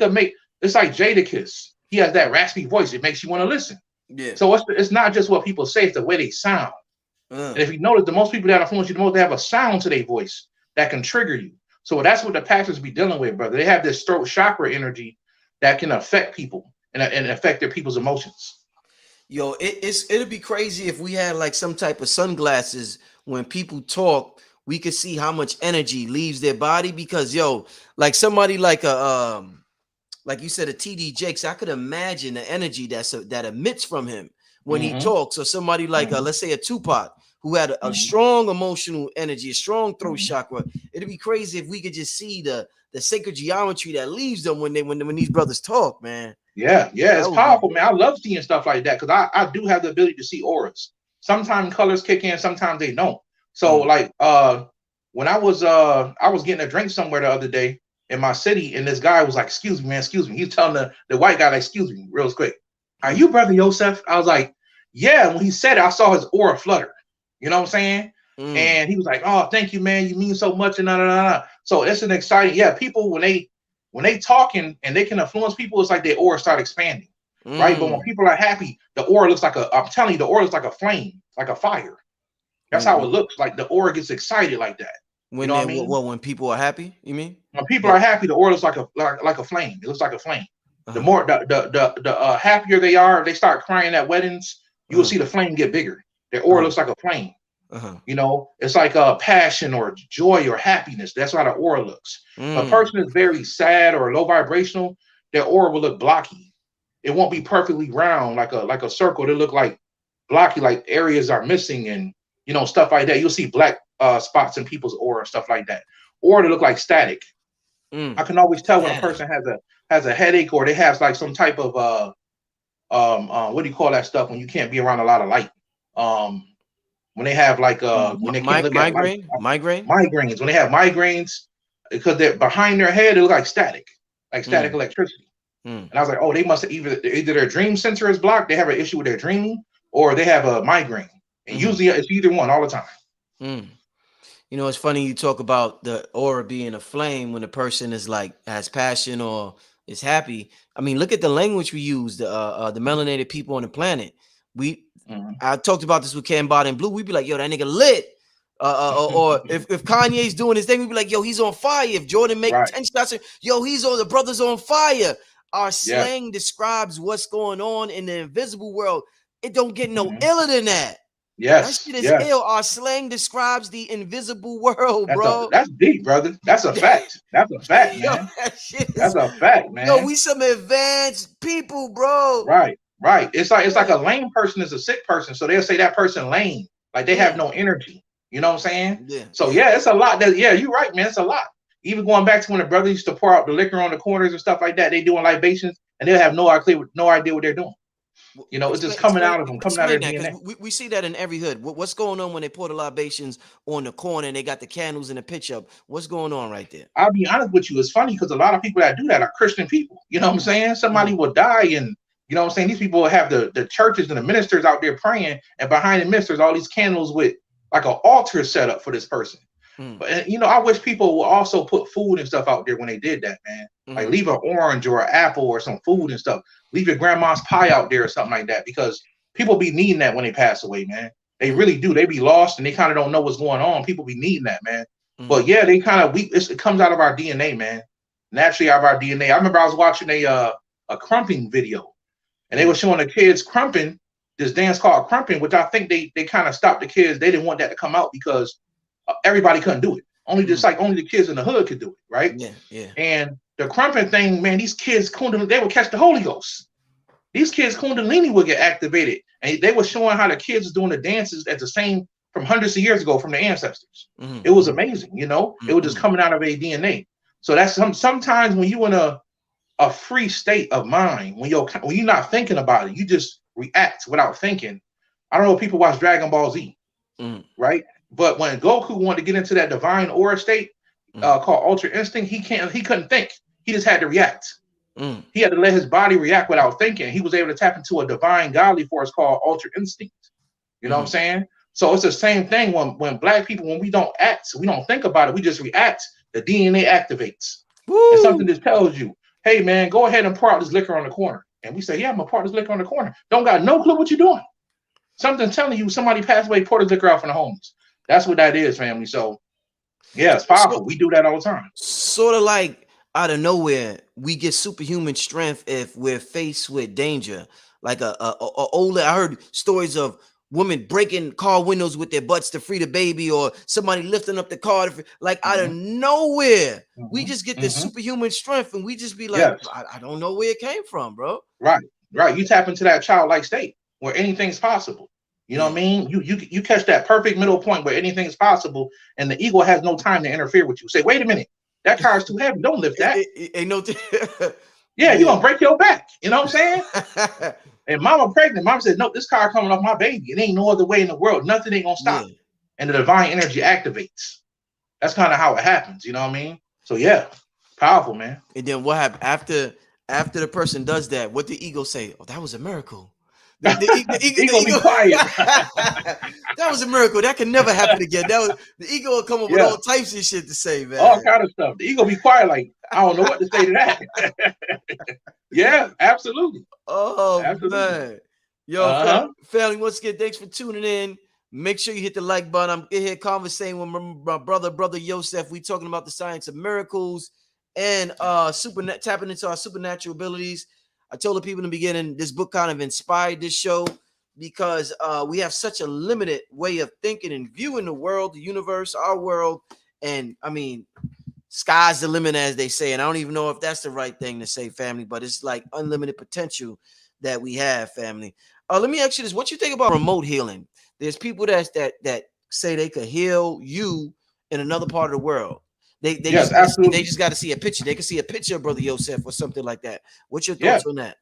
it's like Jadakiss. He has that raspy voice. It makes you want to listen. Yeah. So it's not just what people say, it's the way they sound. And if you notice, the most people that influence you the most, they have a sound to their voice that can trigger you. So that's what the pastors be dealing with, brother. They have this throat chakra energy that can affect people and affect their people's emotions. Yo, it'd be crazy if we had like some type of sunglasses when people talk. We could see how much energy leaves their body because like somebody like like you said, a TD Jakes, I could imagine the energy that emits from him when he talks. Or somebody like let's say a Tupac who had a strong emotional energy, a strong throat chakra. It'd be crazy if we could just see the sacred geometry that leaves them when these brothers talk, man. Yeah, it's powerful, man. I love seeing stuff like that because I do have the ability to see auras. Sometimes colors kick in, sometimes they don't. So like when I was getting a drink somewhere the other day in my city, and this guy was like, excuse me, man, excuse me. He's telling the white guy, like, excuse me, real quick. Are you brother Yosef? I was like, yeah. When he said it, I saw his aura flutter. You know what I'm saying? And he was like, oh, thank you, man. You mean so much. And So it's an exciting, people, when they talking and they can influence people, it's like their aura start expanding. Right. But when people are happy, the aura looks like I'm telling you, the aura looks like a flame, like a fire. That's how it looks. Like the aura gets excited like that. When you know what I mean? When people are happy, you mean? When people are happy, the aura looks like a flame. It looks like a flame. The more the happier they are, they start crying at weddings, you will see the flame get bigger. Their aura looks like a flame. You know, it's like a passion or joy or happiness. That's how the aura looks. A person is very sad or low vibrational, their aura will look blocky. It won't be perfectly round like a circle. It'll look like blocky, like areas are missing and stuff like that. You'll see black spots in people's aura and stuff like that. Or to look like static. I can always tell when a person has a headache or they have like some type of what do you call that stuff when you can't be around a lot of light? When they have like when they can't look at migraines. When they have migraines, because they're behind their head, it looks like static electricity. And I was like, oh, they must have either their dream center is blocked, they have an issue with their dreaming, or they have a migraine. And usually it's either one all the time. It's funny you talk about the aura being a flame when a person is like has passion or is happy. I mean, look at the language we use, the melanated people on the planet. I talked about this with Cambot and Blue. We'd be like, yo, that nigga lit. Or if Kanye's doing his thing, we'd be like, yo, he's on fire. If Jordan make 10 shots, yo, the brother's on fire. Our slang describes what's going on in the invisible world. It don't get no iller than that. That shit is ill. Our slang describes the invisible world, bro. That's deep, brother. That's a fact. That's a fact, man. Yo, that's a fact, man. Yo, we some advanced people, bro. Right. It's like a lame person is a sick person. So they'll say that person lame. Like they have no energy. You know what I'm saying? Yeah. So it's a lot you're right, man. It's a lot. Even going back to when the brother used to pour out the liquor on the corners and stuff like that, they doing libations and they'll have no idea what they're doing. It's just coming out of them, coming out of their DNA. We see that in every hood. What's going on when they pour the libations on the corner and they got the candles in the pitch up? What's going on right there? I'll be honest with you. It's funny because a lot of people that do that are Christian people. You know what I'm saying? Somebody will die and you know what I'm saying? These people have the churches and the ministers out there praying, and behind the ministers, all these candles with like an altar set up for this person. But I wish people would also put food and stuff out there when they did that, man. Like leave an orange or an apple or some food and stuff. Leave your grandma's pie out there or something like that, because people be needing that when they pass away, man. They really do. They be lost and they kind of don't know what's going on. People be needing that, man. But they kind of it comes out of our DNA, man. Naturally out of our DNA. I remember I was watching a crumping video, and they were showing the kids crumping this dance called crumping, which I think they kind of stopped the kids. They didn't want that to come out because everybody couldn't do it. Only the kids in the hood could do it, right? Yeah. And the crumping thing, man, these kids they would catch the Holy Ghost. These kids Kundalini would get activated, and they were showing how the kids was doing the dances at the same from hundreds of years ago from the ancestors. It was amazing, It was just coming out of a DNA. So that's sometimes when you in a free state of mind, when you're not thinking about it, you just react without thinking. I don't know if people watch Dragon Ball Z, right? But when Goku wanted to get into that divine aura state called Ultra Instinct, he couldn't think. He just had to react. He had to let his body react without thinking. He was able to tap into a divine godly force called Ultra Instinct. You know what I'm saying? So it's the same thing when black people, when we don't act, we don't think about it, we just react, the DNA activates. Woo! And something just tells you, hey man, go ahead and pour out this liquor on the corner. And we say, yeah, I'm gonna pour this liquor on the corner. Don't got no clue what you're doing. something telling you somebody passed away, pour the liquor out for the homeless. That's what that is, family. So yeah, it's powerful. We do that all the time. Sort of like out of nowhere, we get superhuman strength if we're faced with danger. Like a older, I heard stories of women breaking car windows with their butts to free the baby, or somebody lifting up the car to like out of nowhere. We just get this superhuman strength, and we just be like, I don't know where it came from, bro. Right. You tap into that childlike state where anything's possible. You know what I mean? You catch that perfect middle point where anything's possible, and the ego has no time to interfere with you. Say, wait a minute, that car is too heavy. Don't lift that. Ain't no. You're gonna break your back. You know what I'm saying? And mama pregnant. Mama said, no, this car coming off my baby. It ain't no other way in the world. Nothing ain't gonna stop. Yeah. And the divine energy activates. That's kind of how it happens. You know what I mean? So yeah, powerful, man. And then what happened after the person does that? What the ego say? Oh, that was a miracle. The ego be quiet. That was a miracle. That can never happen again. The ego will come up with all types of shit to say, man. All kind of stuff. The ego be quiet, like, I don't know what to say to that. Yeah, absolutely. Oh, absolutely. Man. Yo, family, once again, thanks for tuning in. Make sure you hit the like button. I'm here conversating with my brother Yosef. We talking about the science of miracles and tapping into our supernatural abilities. I told the people in the beginning, this book kind of inspired this show because we have such a limited way of thinking and viewing the world, the universe, our world. And I mean, sky's the limit, as they say. And I don't even know if that's the right thing to say, family, but it's like unlimited potential that we have, family. Let me ask you this. What you think about remote healing? There's people that say they could heal you in another part of the world. They just got to see a picture. They can see a picture of Brother Yosef or something like that. What's your thoughts on that?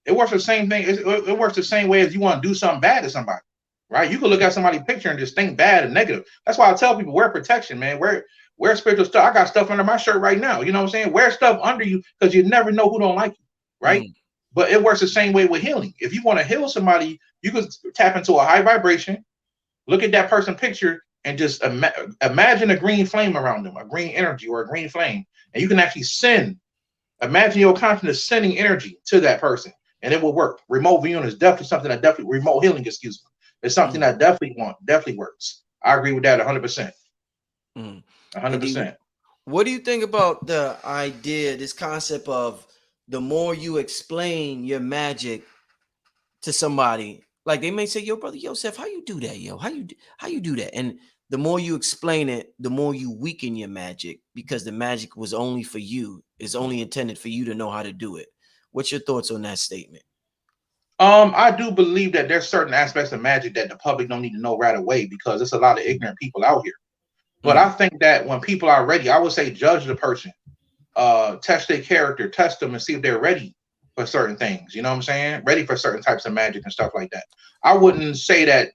It works the same thing. It works the same way as you want to do something bad to somebody, right? You can look at somebody's picture and just think bad and negative. That's why I tell people, wear protection, man. Wear spiritual stuff. I got stuff under my shirt right now. You know what I'm saying? Wear stuff under you because you never know who don't like you, right? But it works the same way with healing. If you want to heal somebody, you can tap into a high vibration, look at that person's picture, and just imagine a green flame around them, a green energy or a green flame. And you can actually imagine your consciousness sending energy to that person, and it will work. Remote viewing is definitely something that remote healing, excuse me. It's something that definitely works. I agree with that 100%. 100%. What do you think about the idea, this concept of the more you explain your magic to somebody, like they may say, yo, Brother Yosef, how you do that, yo? How you do that? And the more you explain it, the more you weaken your magic, because the magic was only for you. It's only intended for you to know how to do it. What's your thoughts on that statement? I do believe that there's certain aspects of magic that the public don't need to know right away because there's a lot of ignorant people out here. But I think that when people are ready, I would say judge the person, test their character, test them and see if they're ready for certain things. You know what I'm saying? Ready for certain types of magic and stuff like that. I wouldn't say that,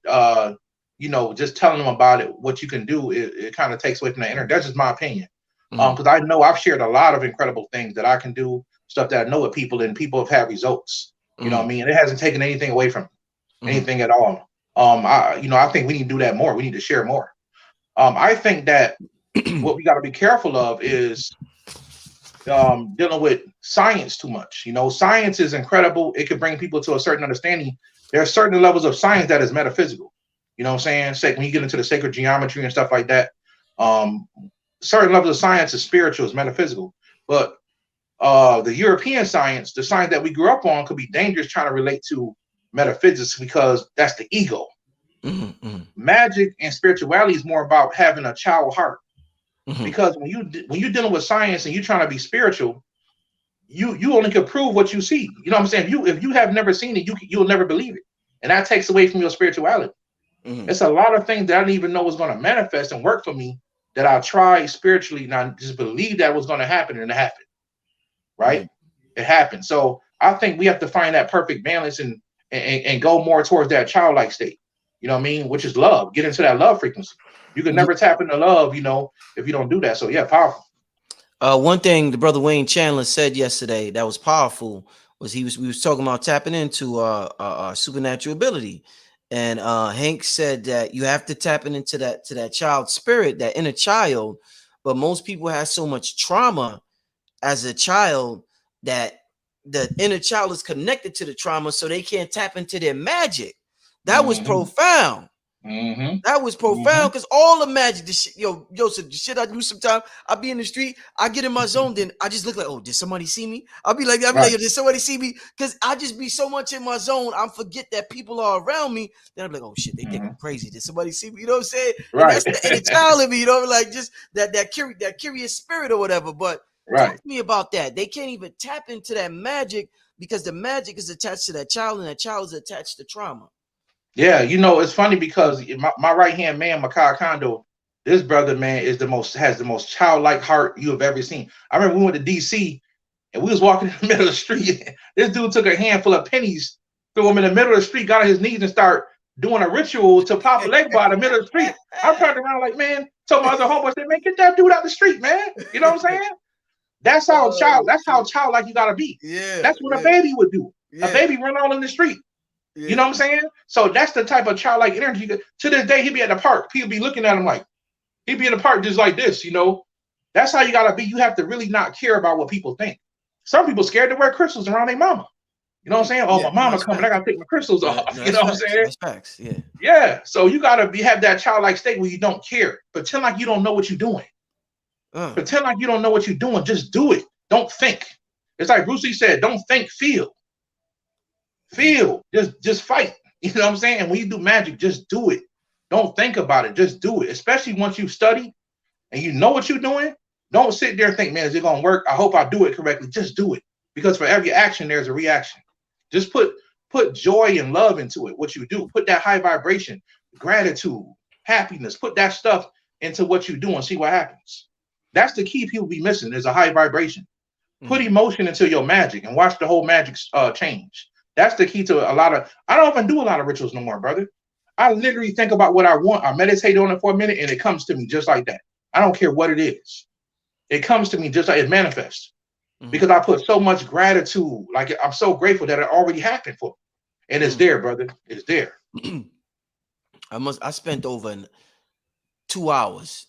just telling them about it, what you can do, it kind of takes away from the energy. That's just my opinion. Because I know I've shared a lot of incredible things that I can do, stuff that I know with people, and people have had results. You know what I mean? And it hasn't taken anything away from me, anything at all. I think we need to do that more. We need to share more. I think that what we got to be careful of is dealing with science too much. Science is incredible. It can bring people to a certain understanding. There are certain levels of science that is metaphysical. You know what I'm saying? When you get into the sacred geometry and stuff like that, certain levels of science is spiritual, is metaphysical. But the European science, the science that we grew up on, could be dangerous trying to relate to metaphysics because that's the ego. Magic and spirituality is more about having a child heart. Because when you're dealing with science and you're trying to be spiritual, you only can prove what you see. You know what I'm saying? If you have never seen it, you'll never believe it, and that takes away from your spirituality. It's a lot of things that I didn't even know was going to manifest and work for me that I tried spiritually, and I just believed that was going to happen, and it happened. Right? It happened. So I think we have to find that perfect balance and go more towards that childlike state. You know what I mean? Which is love. Get into that love frequency. You can never tap into love, if you don't do that. So yeah, powerful. One thing the brother Wayne Chandlers said yesterday that was powerful was we was talking about tapping into supernatural ability, and Hank said that you have to tap into that child spirit, that inner child. But most people have so much trauma as a child that the inner child is connected to the trauma, so they can't tap into their magic. That was profound. That was profound because all the magic, the shit, Yosef, the shit I do sometimes, I be in the street, I get in my zone, then I just look like, oh, did somebody see me? I'll be like, did somebody see me? Because I just be so much in my zone, I forget that people are around me. Then I'm like, oh shit, they think I'm crazy. Did somebody see me? You know what I'm saying? And that's the inner child in me, like just that curious spirit or whatever. But talk to me about that. They can't even tap into that magic because the magic is attached to that child, and that child is attached to trauma. Yeah, it's funny because my right hand man, Makai Kondo, this brother, man, has the most childlike heart you have ever seen. I remember we went to DC and we was walking in the middle of the street. This dude took a handful of pennies, threw them in the middle of the street, got on his knees and started doing a ritual to Papa Legba in the middle of the street. I turned around like, man, told my other homeboy, said, man, get that dude out the street, man. You know what I'm saying? That's how childlike you gotta be. Yeah. That's what a baby would do. Yeah. A baby run all in the street. Yeah. You know what I'm saying? So that's the type of childlike energy. To this day, he'd be at the park. People be looking at him like, he'd be in the park just like this, That's how you got to be. You have to really not care about what people think. Some people scared to wear crystals around their mama. You know what I'm saying? Oh, my mama coming. I got to take my crystals off. You know what I'm saying? That's facts. Yeah. Yeah. So you got to have that childlike state where you don't care. Pretend like you don't know what you're doing. Pretend like you don't know what you're doing. Just do it. Don't think. It's like Bruce Lee said, don't think, feel. Feel, just fight. You know what I'm saying? And when you do magic, just do it. Don't think about it. Just do it. Especially once you study and you know what you're doing. Don't sit there and think, man, is it gonna work? I hope I do it correctly. Just do it. Because for every action, there's a reaction. Just put joy and love into it. What you do, put that high vibration, gratitude, happiness. Put that stuff into what you do and see what happens. That's the key people be missing. Is a high vibration. Put emotion into your magic and watch the whole magic change. That's the key to I don't even do a lot of rituals no more, brother. I literally think about what I want. I meditate on it for a minute and it comes to me just like that. I don't care what it is. It comes to me just like it manifests because I put so much gratitude. Like I'm so grateful that it already happened for me. And it's there, brother. It's there. I spent over 2 hours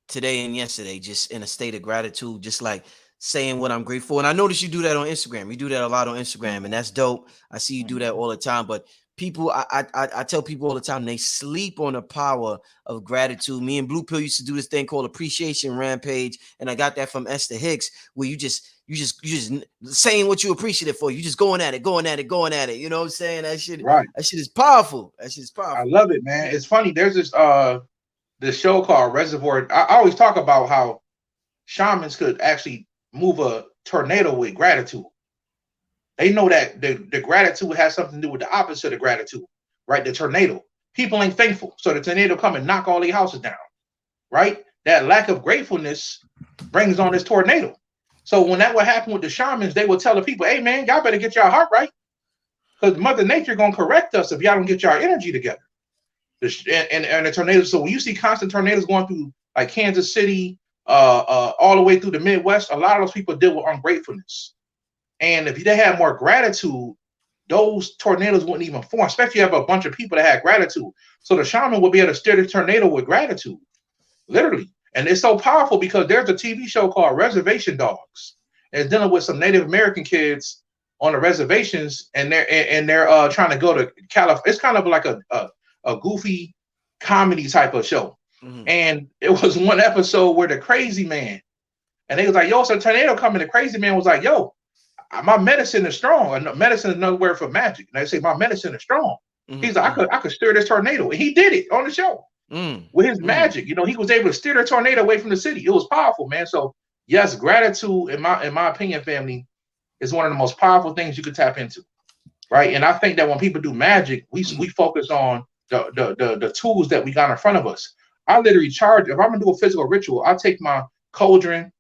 today and yesterday just in a state of gratitude, just like saying what I'm grateful for. And I noticed you do that on Instagram. You do that a lot on Instagram, and that's dope. I see you do that all the time. But people, I tell people all the time, they sleep on the power of gratitude. Me and Blue Pill used to do this thing called Appreciation Rampage, and I got that from Esther Hicks, where you just saying what you appreciate for. You just going at it. You know what I'm saying? That shit is powerful. I love it, man. It's funny. There's this show called Reservoir. I always talk about how shamans could actually move a tornado with gratitude. They know that the gratitude has something to do with the opposite of gratitude, right? The tornado. People ain't thankful, so the tornado come and knock all their houses down, right? That lack of gratefulness brings on this tornado. So when that would happen with the shamans, they would tell the people, hey, man, y'all better get y'all heart right because Mother Nature going to correct us if y'all don't get y'all energy together. And the tornadoes, so when you see constant tornadoes going through like Kansas City, all the way through the Midwest, a lot of those people deal with ungratefulness. And if they had more gratitude, those tornadoes wouldn't even form, especially if you have a bunch of people that had gratitude. So the shaman would be able to steer the tornado with gratitude, literally. And it's so powerful because there's a TV show called Reservation Dogs. And it's dealing with some Native American kids on the reservations, and they're trying to go to California. It's kind of like a goofy comedy type of show. And it was one episode where the crazy man, and they was like, yo, it's a tornado coming. The crazy man was like, yo, my medicine is strong. And medicine is another word for magic. And they say, my medicine is strong. He's like, I could steer this tornado. And he did it on the show with his magic. He was able to steer the tornado away from the city. It was powerful, man. So yes, gratitude, in my opinion, family, is one of the most powerful things you could tap into. Right. And I think that when people do magic, we focus on the tools that we got in front of us. I literally charge, if I'm gonna do a physical ritual, I take my cauldron,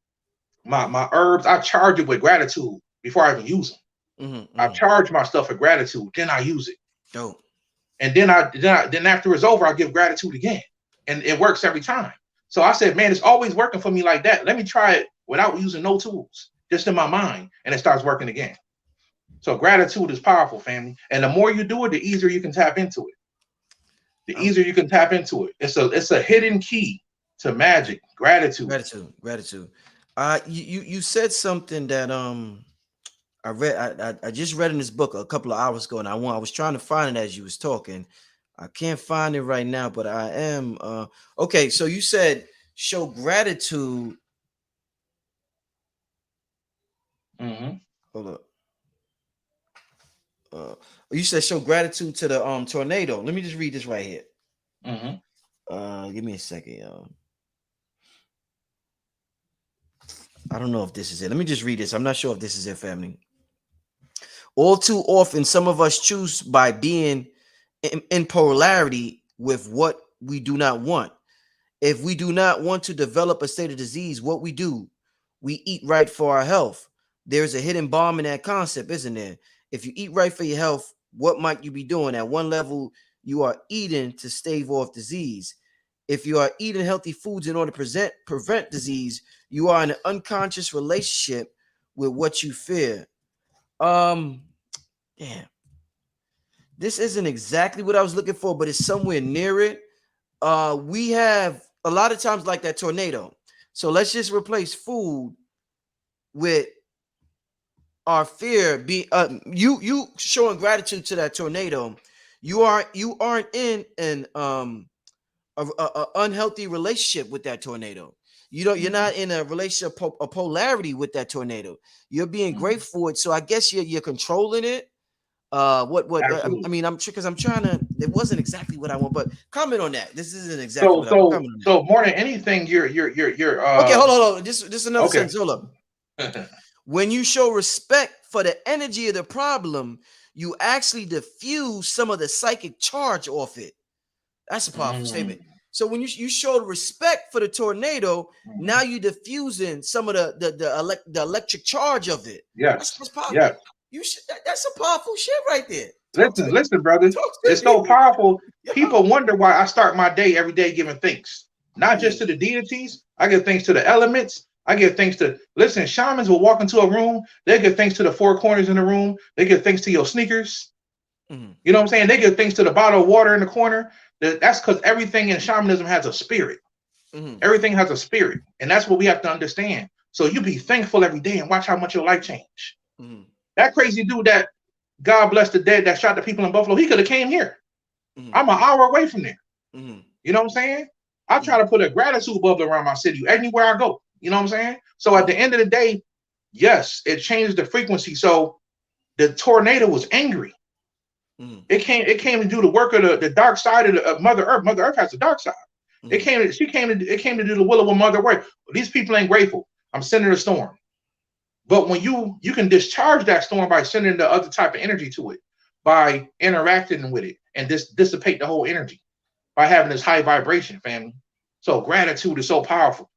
my herbs, I charge it with gratitude before I even use them. I charge my stuff with gratitude, then I use it. Dope. And then after it's over, I give gratitude again. And it works every time. So I said, man, it's always working for me like that. Let me try it without using no tools, just in my mind, and it starts working again. So gratitude is powerful, family. And the more you do it, the easier you can tap into it. The easier you can tap into it. It's a hidden key to magic. Gratitude. You said something that I read. I just read in this book a couple of hours ago, and I was trying to find it as you was talking, I can't find it right now, but I am okay. So you said show gratitude. Mm-hmm. Hold up. You said show gratitude to the tornado. Let me just read this right here. Mm-hmm. Give me a second, y'all. I don't know if this is it. Let me just read this. I'm not sure if this is it, family. All too often, some of us choose by being in polarity with what we do not want. If we do not want to develop a state of disease, what we do, we eat right for our health. There's a hidden bomb in that concept, isn't there? If you eat right for your health, what might you be doing? At one level, you are eating to stave off disease. If you are eating healthy foods in order to prevent disease, you are in an unconscious relationship with what you fear. Damn. This isn't exactly what I was looking for, but it's somewhere near it. We have a lot of times like that tornado. So let's just replace food with our fear. You showing gratitude to that tornado. You aren't in an a unhealthy relationship with that tornado. You're not in a relationship a polarity with that tornado. You're being grateful for it. So I guess you're controlling it. I mean, I'm sure because I'm trying to. It wasn't exactly what I want, but comment on that. This isn't exactly what I want. Comment on that. So more than anything, you're okay. Hold on. Just another okay. sentence. Hold up. When you show respect for the energy of the problem, you actually diffuse some of the psychic charge off it. That's a powerful statement. So when you show respect for the tornado, now you're diffusing some of the electric charge of it. Yes. That's powerful. Yes. That's some powerful shit right there. Listen, brother. It's so powerful. People wonder why I start my day every day giving thanks. Not just to the deities. I give thanks to the elements. I give thanks to, listen, shamans will walk into a room. They give thanks to the four corners in the room. They give thanks to your sneakers. You know what I'm saying? They give thanks to the bottle of water in the corner. That's because everything in shamanism has a spirit. Everything has a spirit. And that's what we have to understand. So you be thankful every day and watch how much your life change. That crazy dude that, God bless the dead, that shot the people in Buffalo, he could have came here. I'm an hour away from there. You know what I'm saying? I try to put a gratitude bubble around my city anywhere I go. You know what I'm saying? So at the end of the day, yes, it changed the frequency. So the tornado was angry. It came to do the work of the dark side of Mother Earth. Mother Earth has a dark side. It came to do the will of Mother Earth. These people ain't grateful. I'm sending a storm. But when you can discharge that storm by sending the other type of energy to it, by interacting with it and dissipate the whole energy, by having this high vibration, family. So gratitude is so powerful.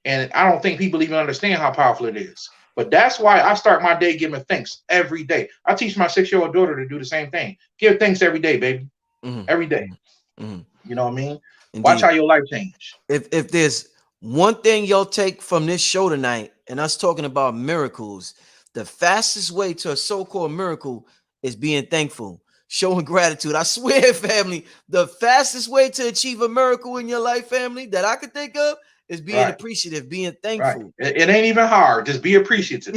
And I don't think people even understand how powerful it is. But that's why I start my day giving thanks every day. I teach my 6-year-old daughter to do the same thing. Give thanks every day, baby. Every day. You know what I mean? Indeed. Watch how your life change. If there's one thing y'all take from this show tonight, and us talking about miracles, the fastest way to a so-called miracle is being thankful, showing gratitude. I swear, family, the fastest way to achieve a miracle in your life, family, that I could think of is being appreciative, being thankful. It ain't even hard. Just be appreciative.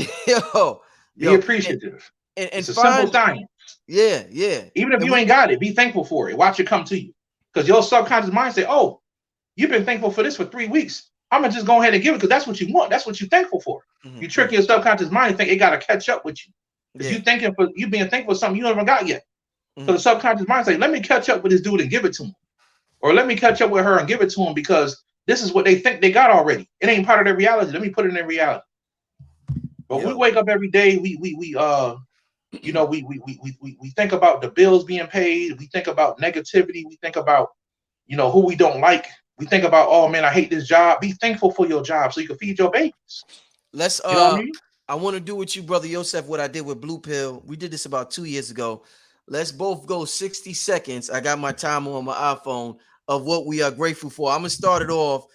Be appreciative. And it's a simple science. Yeah. Even if you ain't got it, be thankful for it. Watch it come to you. Because your subconscious mind say, oh, you've been thankful for this for 3 weeks. I'm going to just go ahead and give it because that's what you want. That's what you're thankful for. You trick your subconscious mind and think it got to catch up with you. If you being thankful for something you haven't got yet. So the subconscious mind say, let me catch up with this dude and give it to him. Or let me catch up with her and give it to him because this is what they think they got already. It ain't part of their reality. Let me put it in their reality. But we wake up every day. We think about the bills being paid. We think about negativity. We think about, who we don't like. We think about, oh man, I hate this job. Be thankful for your job so you can feed your babies. Let's you know what I mean? I want to do with you, brother Yosef, what I did with Blue Pill. We did this about 2 years ago. Let's both go 60 seconds. I got my timer on my iPhone of what we are grateful for. I'm gonna start it off.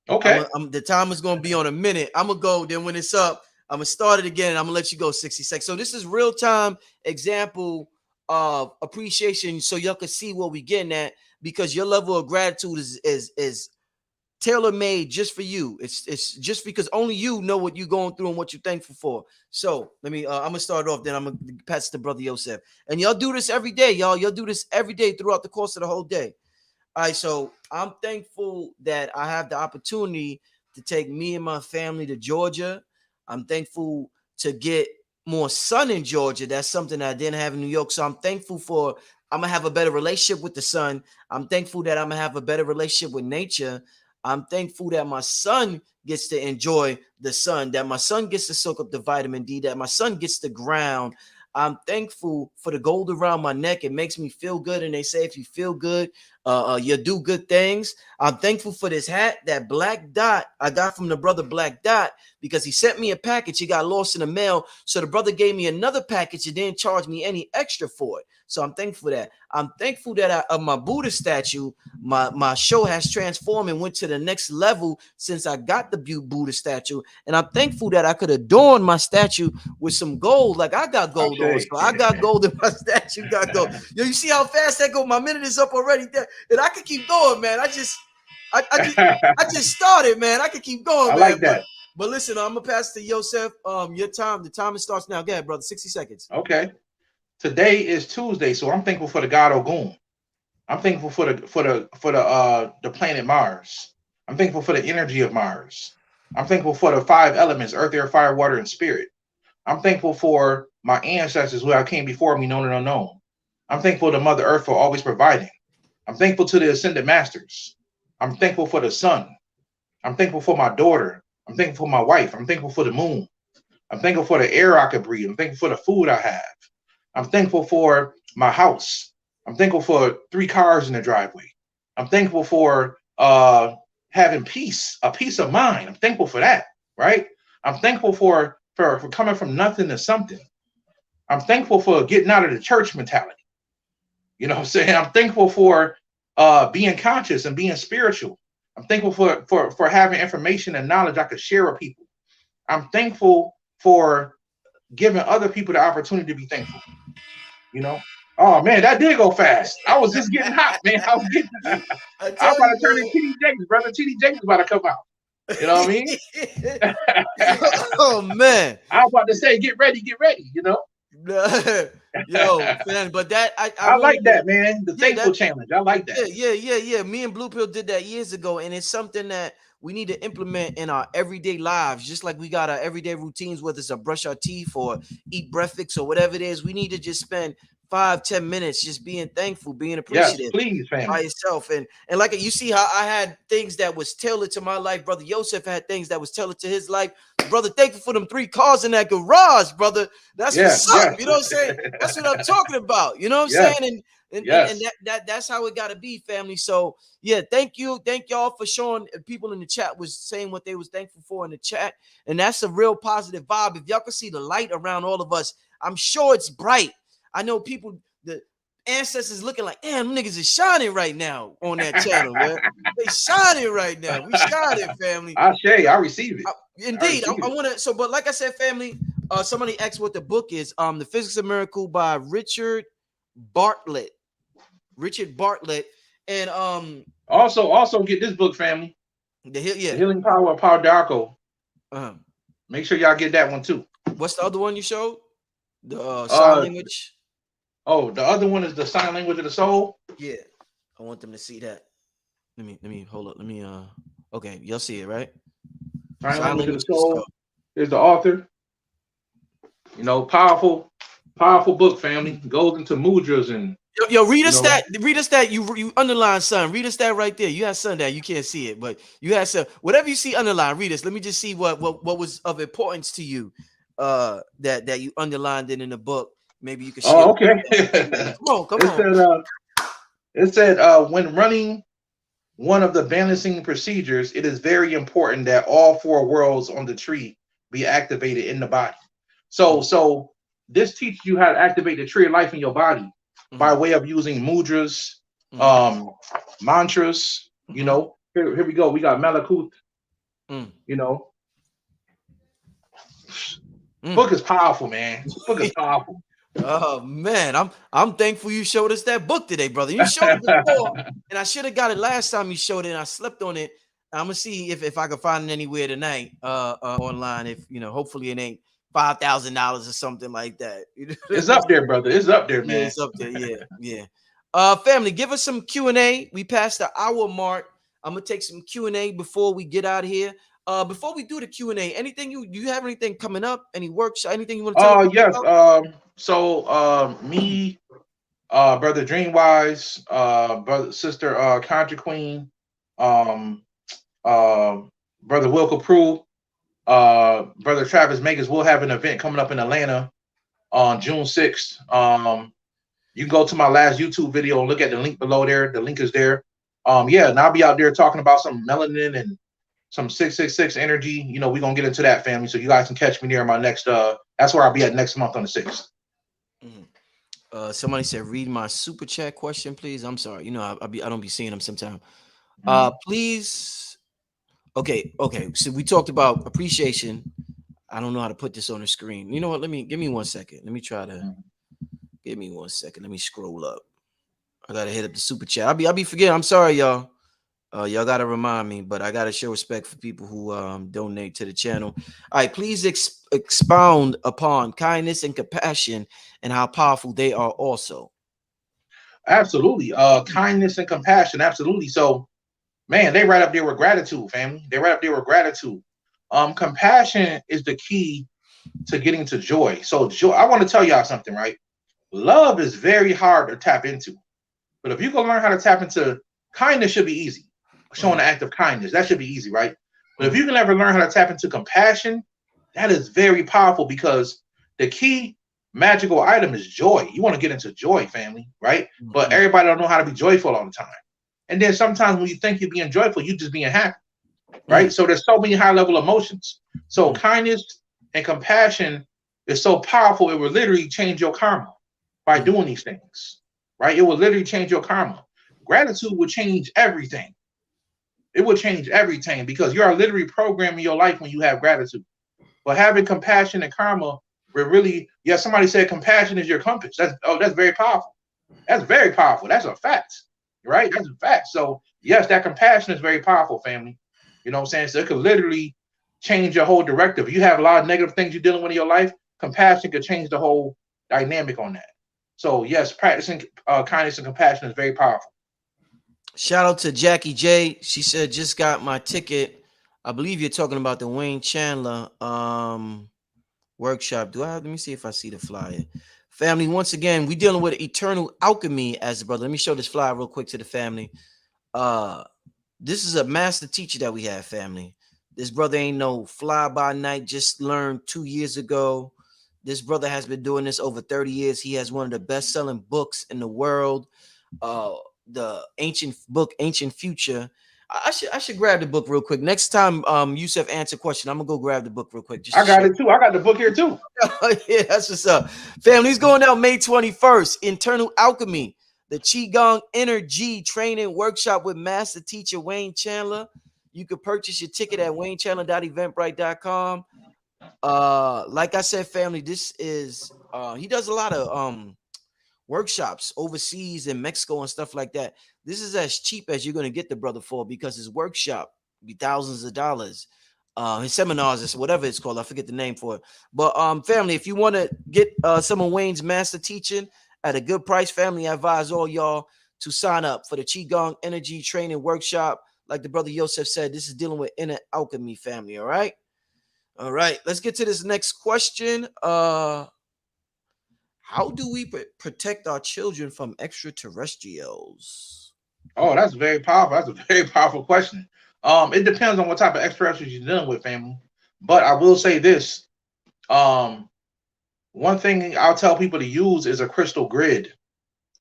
Okay. The timer's gonna be on a minute. I'm gonna go. Then when it's up, I'm gonna start it again. And I'm gonna let you go 60 seconds. So this is real time example of appreciation, so y'all can see what we getting at. Because your level of gratitude is tailor-made just for you. It's just because only you know what you're going through and what you're thankful for. So let me I'm gonna start off, then I'm gonna pass it to Brother Yosef. And y'all do this every day, y'all. Y'all do this every day throughout the course of the whole day. All right, so I'm thankful that I have the opportunity to take me and my family to Georgia. I'm thankful to get more sun in Georgia. That's something that I didn't have in New York. So I'm thankful for I'm gonna have a better relationship with the sun. I'm thankful that I'm gonna have a better relationship with nature. I'm thankful that my son gets to enjoy the sun, that my son gets to soak up the vitamin D, that my son gets to ground. I'm thankful for the gold around my neck. It makes me feel good. And they say if you feel good, you do good things. I'm thankful for this hat, that black dot I got from the brother Black Dot, because he sent me a package. He got lost in the mail. So the brother gave me another package and didn't charge me any extra for it. So I'm thankful for that. I'm thankful that of my Buddha statue, my show has transformed and went to the next level since I got the Buddha statue. And I'm thankful that I could adorn my statue with some gold. Like I got gold on. So I got gold in my statue. Got gold. Yo, you see how fast that go? My minute is up already. And I could keep going, man. I just started, man. I could keep going, I man. like that. But listen, I'm gonna pass to Yosef. Your time. The timer starts now. Go ahead, brother. 60 seconds. Okay. Today is Tuesday, so I'm thankful for the god Ogun. I'm thankful for the planet Mars. I'm thankful for the energy of Mars. I'm thankful for the 5 elements: earth, air, fire, water, and spirit. I'm thankful for my ancestors who came before me, known and unknown. I'm thankful to Mother Earth for always providing. I'm thankful to the Ascended Masters. I'm thankful for the sun. I'm thankful for my daughter. I'm thankful for my wife. I'm thankful for the moon. I'm thankful for the air I could breathe. I'm thankful for the food I have. I'm thankful for my house. I'm thankful for 3 cars in the driveway. I'm thankful for having peace, a peace of mind. I'm thankful for that, right? I'm thankful for coming from nothing to something. I'm thankful for getting out of the church mentality. You know what I'm saying? I'm thankful for being conscious and being spiritual. I'm thankful for having information and knowledge I could share with people. I'm thankful for giving other people the opportunity to be thankful. You know? Oh man, that did go fast. I was just getting hot, man. I'm about to turn into TD Jakes, brother. TD Jakes is about to come out. You know what I mean? Oh man. I was about to say, get ready, you know? Yo, man, but that I really like that, man. The thankful challenge. I like that. Yeah. Me and Blue Pill did that years ago, and it's something that we need to implement in our everyday lives, just like we got our everyday routines, whether it's a brush our teeth or eat breakfast or whatever it is. We need to just spend 5-10 minutes just being thankful, being appreciative. Yes, please, family. By yourself. And like you see how I had things that was tailored to my life. Brother Yosef had things that was tailored to his life. Brother, thankful for them 3 cars in that garage, brother. That's what's up. You know what I'm saying? That's what I'm talking about. You know what I'm saying? And that's how it got to be, family. So yeah, thank y'all for showing. People in the chat was saying what they was thankful for in the chat, and that's a real positive vibe. If y'all can see the light around all of us, I'm sure it's bright. I know people, the ancestors looking like, damn, niggas is shining right now on that channel, man. They shining right now. We shining, family. I receive it. Indeed. I want to. So, but like I said, family, somebody asked what the book is. The Physics of Miracle by Richard Bartlett. And also get this book, family. The Healing Power of Pau d'Arco. Make sure y'all get that one too. What's the other one you showed? The sign language. Oh, the other one is the sign language of the soul. Yeah, I want them to see that. Let me hold up. Okay, y'all see it, right? Sign language of the soul. There's the author. You know, powerful book, family. Goes into mudras and. Yo, read us that. You underline son. Read us that right there. You have son that you can't see it, but you have son. Whatever you see underline, read us. Let me just see what was of importance to you. That you underlined it in the book. Maybe you can share. Oh, okay. Come on. It said when running one of the balancing procedures, it is very important that all 4 worlds on the tree be activated in the body. So this teaches you how to activate the tree of life in your body by way of using mudras, mantras. You know, here we go. We got Malakut. You know, book is powerful, man. Book is powerful. Oh man, I'm thankful you showed us that book today, brother. You showed it before, and I should have got it last time you showed it, and I slept on it. I'm gonna see if I can find it anywhere tonight, online. If hopefully it ain't $5,000 or something like that. It's up there, brother. It's up there, Yeah, man. it's up there. Yeah, yeah. Family, give us some Q&A. We passed the hour mark. I'm gonna take some Q&A before we get out of here. Before we do the Q&A, anything you have anything coming up? Any workshop? Anything you want to tell us Yes. about? Me, brother Dreamwise, brother sister Contra Queen, um, brother Wilco Prue, brother Travis Megas will have an event coming up in Atlanta on June 6th. You can go to my last YouTube video and look at the link below there. The link is there. Yeah, and I'll be out there talking about some melanin and some 666 energy. We're gonna get into that, family. So you guys can catch me near my next that's where I'll be at next month on the 6th. Somebody said, read my super chat question, please. I'm sorry. I don't be seeing them sometimes. Please. Okay. So we talked about appreciation. I don't know how to put this on the screen. You know what? Give me 1 second. Let me try to give me 1 second. Let me scroll up. I gotta hit up the super chat. I'll be forgetting. I'm sorry, y'all. Y'all gotta remind me, but I gotta show respect for people who donate to the channel. All right, please expound upon kindness and compassion and how powerful they are also. Absolutely. Kindness and compassion. Absolutely. So, man, they right up there with gratitude, family. They right up there with gratitude. Compassion is the key to getting to joy. So joy, I want to tell y'all something, right? Love is very hard to tap into. But if you can learn how to tap into kindness, should be easy. Showing an act of kindness, that should be easy, right? But if you can ever learn how to tap into compassion, that is very powerful, because the key magical item is joy. You want to get into joy, family, right? But everybody don't know how to be joyful all the time. And then sometimes when you think you're being joyful, you're just being happy, right? So there's so many high level emotions. So kindness and compassion is so powerful, it will literally change your karma by doing these things, right? It will literally change your karma. Gratitude will change everything. It will change everything, because you are literally programming your life when you have gratitude. But having compassion and karma, we're really, somebody said compassion is your compass. That's very powerful. That's very powerful. That's a fact, right? That's a fact. So yes, that compassion is very powerful, family. You know what I'm saying? So it could literally change your whole directive. You have a lot of negative things you're dealing with in your life. Compassion could change the whole dynamic on that. So yes, practicing kindness and compassion is very powerful. Shout out to Jackie J. She said, just got my ticket. I believe you're talking about the Wayne Chandler workshop. Let me see if I see the flyer. Family, once again, we dealing with eternal alchemy as a brother. Let me show this flyer real quick to the family. This is a master teacher that we have, family. This brother ain't no fly by night, just learned 2 years ago. This brother has been doing this over 30 years. He has one of the best-selling books in the world. The ancient book, Ancient Future. I should grab the book real quick. Next time Yosef answer question, I'm gonna go grab the book real quick. I got it too. I got the book here too. Yeah, that's what's up. Family's going out May 21st. Internal Alchemy, the Qigong Energy training workshop with master teacher Wayne Chandler. You can purchase your ticket at waynechandler.eventbrite.com. Like I said, family, this is he does a lot of workshops overseas in Mexico and stuff like that. This is as cheap as you're going to get the brother for, because his workshop be thousands of dollars. His seminars is whatever it's called. I forget the name for it. But family, if you want to get some of Wayne's master teaching at a good price, family, I advise all y'all to sign up for the Qigong Energy training workshop. Like the brother Yosef said, this is dealing with inner alchemy, family. All right. Let's get to this next question. How do we protect our children from extraterrestrials? Oh, that's very powerful. That's a very powerful question. It depends on what type of extraterrestrials you're dealing with, family. But I will say this. One thing I'll tell people to use is a crystal grid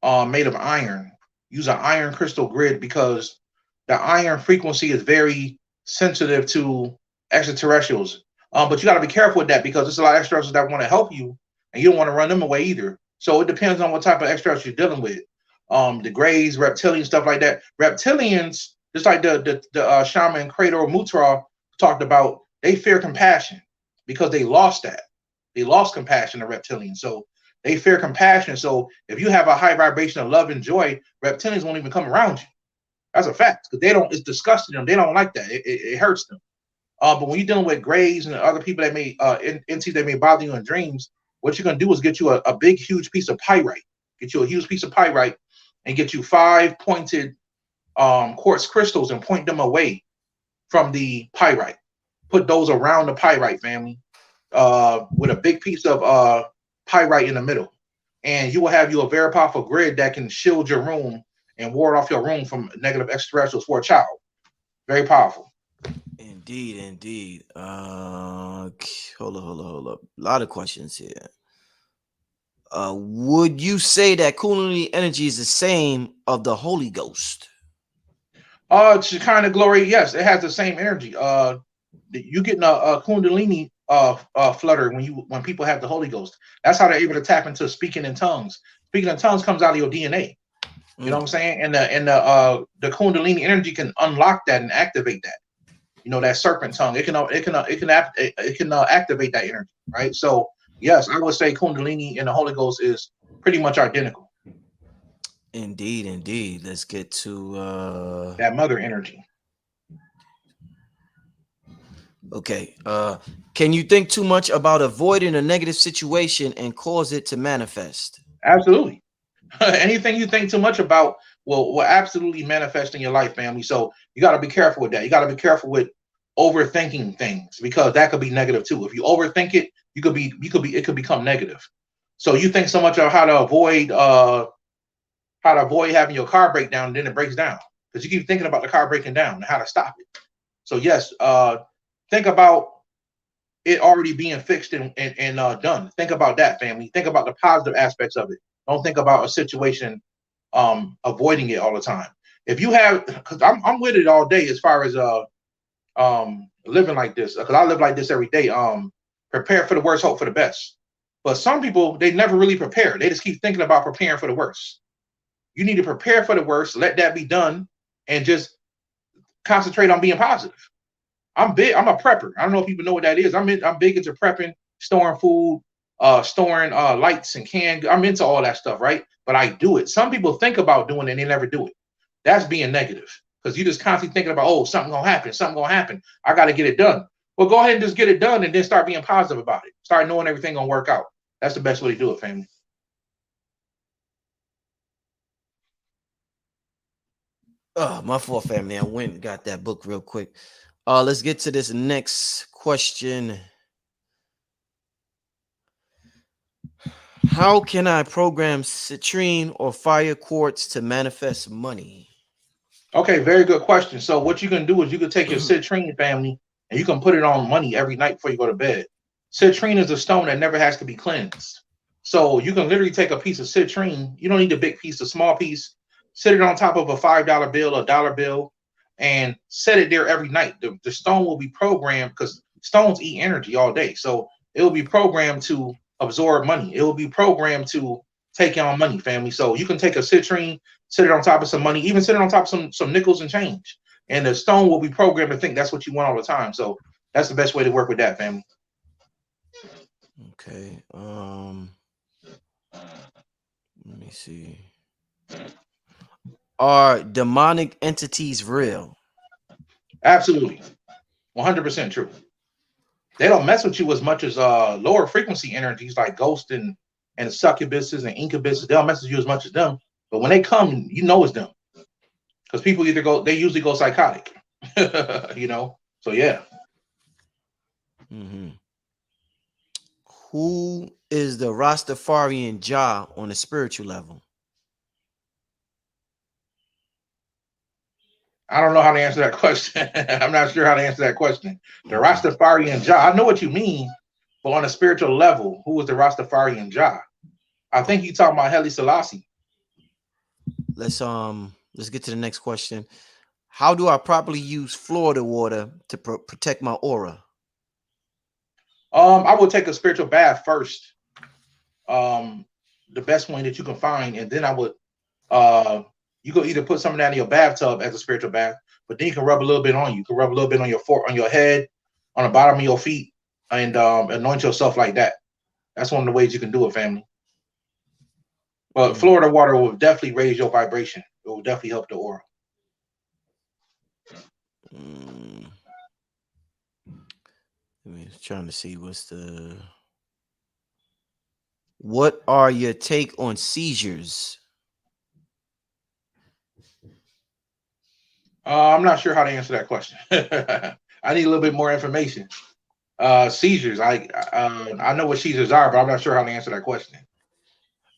made of iron. Use an iron crystal grid, because the iron frequency is very sensitive to extraterrestrials. But you got to be careful with that, because there's a lot of extraterrestrials that want to help you, and you don't want to run them away either. So it depends on what type of extraterrestrials you're dealing with. The Greys, reptilians, stuff like that. Reptilians, just like the shaman Crater Mutra talked about, they fear compassion, because they lost that. They lost compassion, the reptilians. So they fear compassion. So if you have a high vibration of love and joy, reptilians won't even come around you. That's a fact, because they don't. It's disgusting them. They don't like that. It hurts them. But when you're dealing with grays and other people that may entities that may bother you in dreams, what you're gonna do is get you a big, huge piece of pyrite. Get you a huge piece of pyrite and get you 5 pointed quartz crystals and point them away from the pyrite. Put those around the pyrite, family, with a big piece of pyrite in the middle, and you will have you a very powerful grid that can shield your room and ward off your room from negative extraterrestrials for a child. Very powerful. Indeed. Hold up. A lot of questions here. Would you say that Kundalini energy is the same of the Holy Ghost? Shekinah glory, yes, it has the same energy. You getting a Kundalini flutter when people have the Holy Ghost. That's how they're able to tap into speaking in tongues. Speaking in tongues comes out of your DNA. You know what I'm saying? And the Kundalini energy can unlock that and activate that. You know, that serpent tongue. It can activate that energy, right? So yes, I would say Kundalini and the Holy Ghost is pretty much identical. Indeed. Let's get to that mother energy. Okay. Can you think too much about avoiding a negative situation and cause it to manifest? Absolutely. Anything you think too much about will absolutely manifest in your life, family. So you got to be careful with that. You got to be careful with overthinking things, because that could be negative too. If you overthink it, it could become negative. So you think so much of how to avoid having your car break down, and then it breaks down because you keep thinking about the car breaking down and how to stop it. So yes, think about it already being fixed and done. Think about that, family. Think about the positive aspects of it. Don't think about a situation avoiding it all the time. If you have, because I'm with it all day as far as living like this, because I live like this every day. Prepare for the worst, hope for the best. But some people, they never really prepare. They just keep thinking about preparing for the worst. You need to prepare for the worst, let that be done, and just concentrate on being positive. I'm a prepper. I don't know if people know what that is. I'm big into prepping, storing food, storing lights and cans. I'm into all that stuff, right? But I do it. Some people think about doing it and they never do it. That's being negative, because you're just constantly thinking about, oh, something gonna happen. I got to get it done. Well, go ahead and just get it done, and then start being positive about it. Start knowing everything gonna work out. That's the best way to do it, family. Oh, my fault, family. I went and got that book real quick. Let's get to this next question. How can I program citrine or fire quartz to manifest money? Okay, very good question. So what you can do is you can take your citrine, family, and you can put it on money every night before you go to bed. Citrine is a stone that never has to be cleansed. So you can literally take a piece of citrine. You don't need a big piece, a small piece. Sit it on top of a $5 bill, a dollar bill, and set it there every night. The stone will be programmed, because stones eat energy all day. So it will be programmed to absorb money. It will be programmed to take on money, family. So you can take a citrine, sit it on top of some money, even sit it on top of some nickels and change. And the stone will be programmed to think that's what you want all the time. So that's the best way to work with that, family. Okay. Let me see. Are demonic entities real? Absolutely. 100% true. They don't mess with you as much as lower frequency energies like ghosts and succubuses and incubuses. They don't mess with you as much as them. But when they come, you know it's them. Because people they usually go psychotic. You know? So yeah. Mm-hmm. Who is the Rastafarian Jah on a spiritual level? I don't know how to answer that question. I'm not sure how to answer that question. The Rastafarian Jah, I know what you mean, but on a spiritual level, who is the Rastafarian Jah? I think you're talking about Haile Selassie. Let's get to the next question. How do I properly use Florida water to protect my aura? I would take a spiritual bath first. The best one that you can find, and then I would you could either put some of that in your bathtub as a spiritual bath, but then you can rub a little bit on you. You can rub a little bit on your head, on the bottom of your feet, and anoint yourself like that. That's one of the ways you can do it, family. But Florida water will definitely raise your vibration. It will definitely help the aura. I mean, trying to see what are your take on seizures? I'm not sure how to answer that question. I need a little bit more information. Seizures. I know what seizures are, but I'm not sure how to answer that question.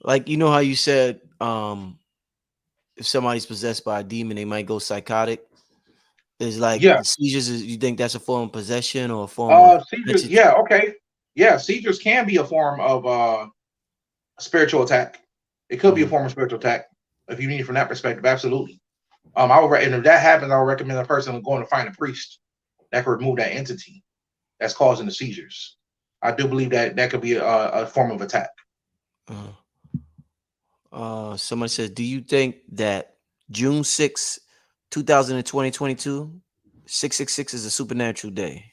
Like, you know how you said if somebody's possessed by a demon, they might go psychotic. Is like Yeah. the seizures. You think that's a form of possession or a form of Seizures. Yeah. Okay. Yeah. Seizures can be a form of spiritual attack. It could be a form of spiritual attack if you need it from that perspective. Absolutely. And if that happens, I would recommend a person going to find a priest that could remove that entity that's causing the seizures. I do believe that that could be a form of attack. Somebody says, do you think that June 6, 2022, 666 is a supernatural day?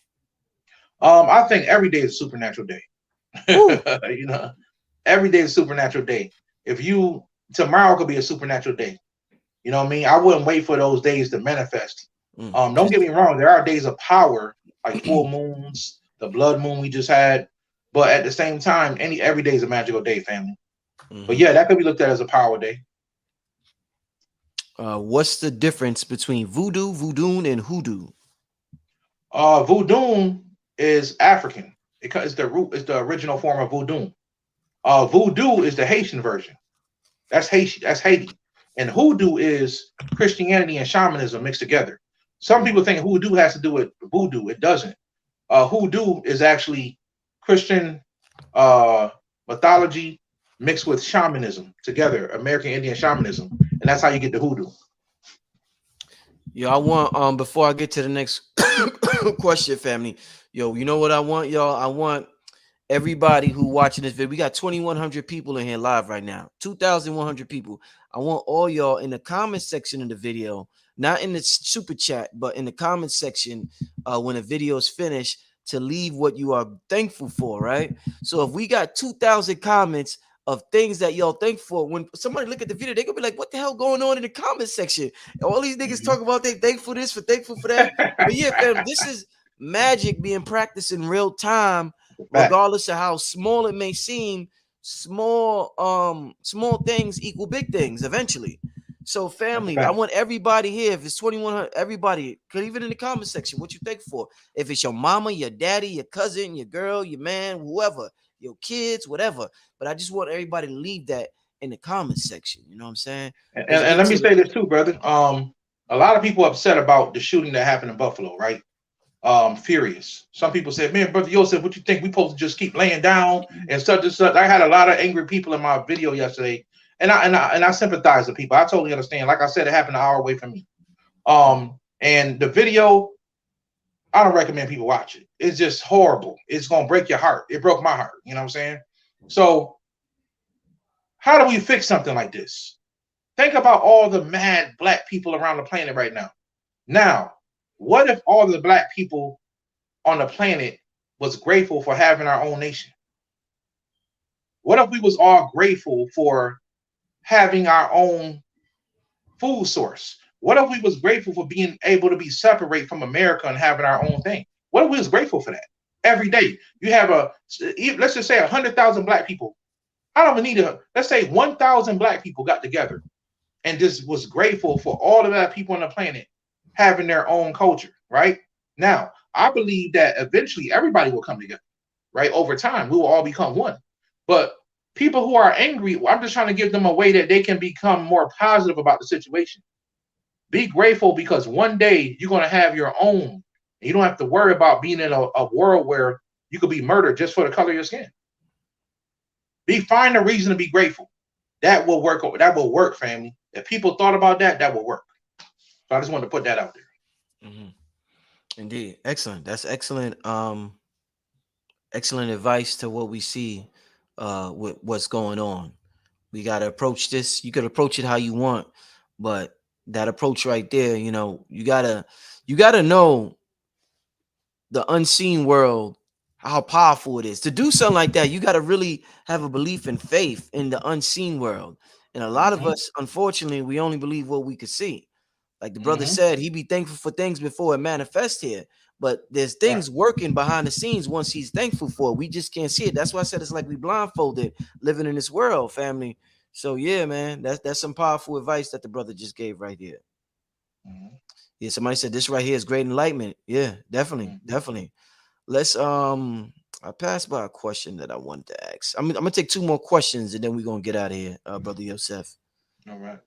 I think every day is a supernatural day. You know, every day is a supernatural day. Tomorrow could be a supernatural day. You know what I mean? I wouldn't wait for those days to manifest. Don't get me wrong. There are days of power, like full moons, the blood moon we just had. But at the same time, every day is a magical day, family. But yeah, that could be looked at as a power day. What's the difference between voodoo, voodoo, and hoodoo? Voodoo is African. It's the original form of voodoo. Voodoo is the Haitian version. That's Haiti. And hoodoo is Christianity and shamanism mixed together. Some people think hoodoo has to do with voodoo. It doesn't. Hoodoo is actually Christian mythology mixed with shamanism together, American Indian shamanism, and that's how you get the hoodoo. Yo, I want before I get to the next question, family. Yo, you know what I want, y'all? I want everybody who watching this video. We got 2,100 people in here live right now. 2,100 people. I want all y'all in the comment section of the video, not in the super chat, but in the comment section when the video is finished, to leave what you are thankful for, right? So if we got 2,000 comments of things that y'all thankful for, when somebody look at the video, they gonna be like, what the hell going on in the comment section? All these niggas talk about they thankful this, for thankful for that. But yeah, fam, this is magic being practiced in real time, regardless of how small it may seem. Small things equal big things eventually. So family, I want everybody here, if it's 2,100, everybody, even in the comment section, what you thankful for. If it's your mama, your daddy, your cousin, your girl, your man, whoever, your kids, whatever. But I just want everybody to leave that in the comment section. You know what I'm saying? And let me say this too, brother. A lot of people upset about the shooting that happened in Buffalo, right? Furious. Some people said, man, brother Yosef, what you think? We supposed to just keep laying down and such and such. I had a lot of angry people in my video yesterday, and I sympathize with people. I totally understand. Like I said, it happened an hour away from me. And the video, I don't recommend people watch it. It's just horrible. It's gonna break your heart. It broke my heart. You know what I'm saying? So how do we fix something like this? Think about all the mad black people around the planet right now. Now, what if all the black people on the planet was grateful for having our own nation? What if we was all grateful for having our own food source? What if we was grateful for being able to be separate from America and having our own thing? What if we was grateful for that? Every day you have let's just say 100,000 black people. I don't even need let's say 1,000 black people got together and just was grateful for all of that people on the planet having their own culture, right? Now, I believe that eventually everybody will come together, right? Over time, we will all become one. But people who are angry, I'm just trying to give them a way that they can become more positive about the situation. Be grateful because one day you're going to have your own. You don't have to worry about being in a world where you could be murdered just for the color of your skin. Find a reason to be grateful. That will work. That will work, family. If people thought about that, that will work. So I just wanted to put that out there. Indeed. Excellent. That's excellent. Excellent advice to what we see with what's going on. We got to approach this. You could approach it how you want, but that approach right there, you know, you gotta know the unseen world, how powerful it is. To do something like that, you got to really have a belief and faith in the unseen world. And a lot of us, unfortunately, we only believe what we could see. Like the brother said, he be thankful for things before it manifests here. But there's things working behind the scenes once he's thankful for it. We just can't see it. That's why I said it's like we blindfolded living in this world, family. So yeah, man, that's some powerful advice that the brother just gave right here. Yeah, somebody said this right here is great enlightenment. Yeah, definitely, definitely. Let's I passed by a question that I wanted to ask. I'm gonna take 2 more questions and then we're gonna get out of here, brother Yosef. All right.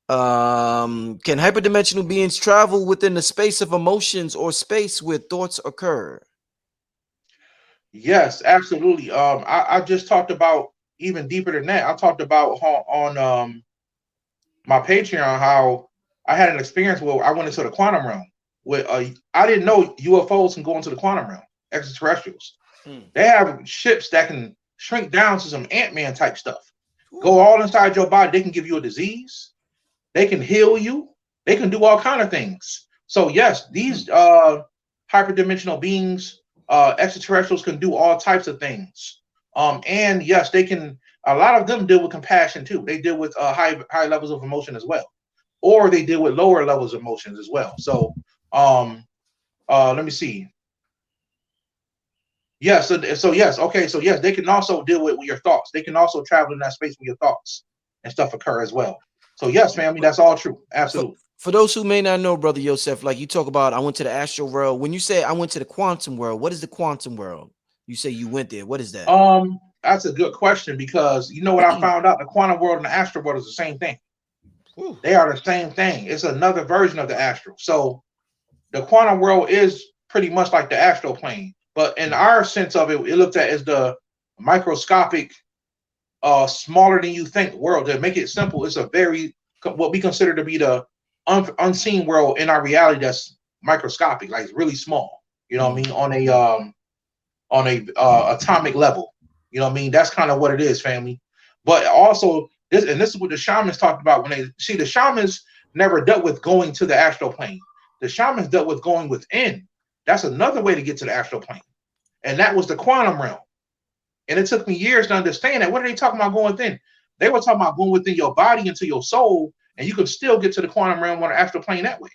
Can hyperdimensional beings travel within the space of emotions or space where thoughts occur? Yes, absolutely. I just talked about even deeper than that. I talked about on my Patreon how I had an experience where I went into the quantum realm. With I didn't know UFOs can go into the quantum realm, extraterrestrials. They have ships that can shrink down to some Ant-Man type stuff. Go all inside your body. They can give you a disease. They can heal you. They can do all kind of things. So yes, these hyperdimensional beings, extraterrestrials, can do all types of things. And yes, they can. A lot of them deal with compassion too. They deal with high levels of emotion as well, or they deal with lower levels of emotions as well. So let me see. Yes, so yes, okay, so yes, they can also deal with your thoughts. They can also travel in that space where your thoughts and stuff occur as well. So yes, family, that's all true. Absolutely. For those who may not know, brother Yosef, like you talk about, I went to the astral world. When you say I went to the quantum world, what is the quantum world? You say you went there. What is that? That's a good question, because you know what I found out? The quantum world and the astral world is the same thing. They are the same thing. It's another version of the astral. So the quantum world is pretty much like the astral plane, but in our sense of it, it looked at as the microscopic, smaller than you think world. To make it simple, it's a very, what we consider to be the unseen world in our reality, that's microscopic, like it's really small. You know what I mean? On a atomic level. You know what I mean? That's kind of what it is, family. But also this is what the shamans talked about when they see the shamans never dealt with going to the astral plane. The shamans dealt with going within. That's another way to get to the astral plane. And that was the quantum realm. And it took me years to understand that. What are they talking about going within? They were talking about going within your body into your soul, and you could still get to the quantum realm on the astral plane that way.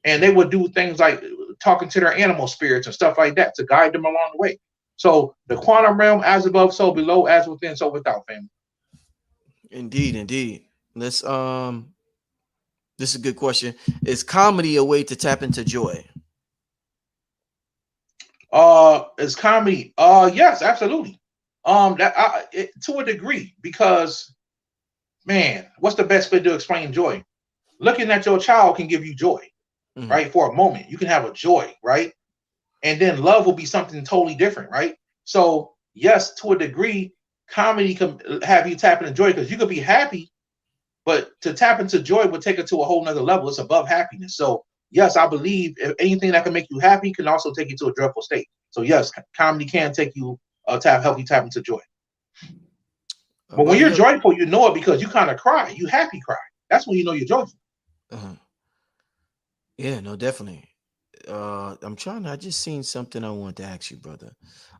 And they would do things like talking to their animal spirits and stuff like that to guide them along the way. So the quantum realm, as above, so below, as within, so without, family. Indeed, indeed. Let's this is a good question. Is comedy a way to tap into joy? Is comedy? Yes, absolutely. To a degree, because man, what's the best way to explain joy? Looking at your child can give you joy, right? For a moment, you can have a joy, right? And then love will be something totally different, right? So yes, to a degree, comedy can have you tap into joy, because you could be happy, but to tap into joy would take it to a whole nother level. It's above happiness. So yes, I believe anything that can make you happy can also take you to a joyful state. So yes, comedy can take you help you tap into joy. But when you're joyful, you know it because you kind of cry. You happy cry. That's when you know you're joyful. Yeah, no, definitely. I just seen something I want to ask you, brother.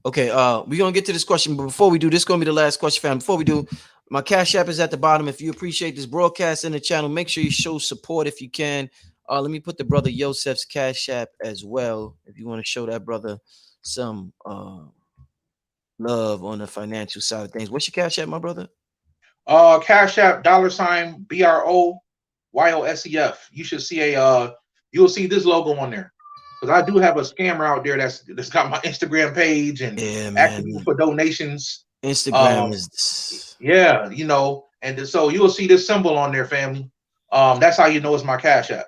Okay, we're gonna get to this question, but before we do, this is gonna be the last question, fam. Before we do, my Cash App is at the bottom. If you appreciate this broadcast in the channel, make sure you show support if you can. Let me put the brother Yosef's Cash App as well. If you want to show that brother some love on the financial side of things. What's your Cash App, my brother? Cash App $, BROYOSEF. You should see you'll see this logo on there. Because I do have a scammer out there that's got my Instagram page and asking for donations. Instagram is you know, and so you will see this symbol on there, family. That's how you know it's my Cash App.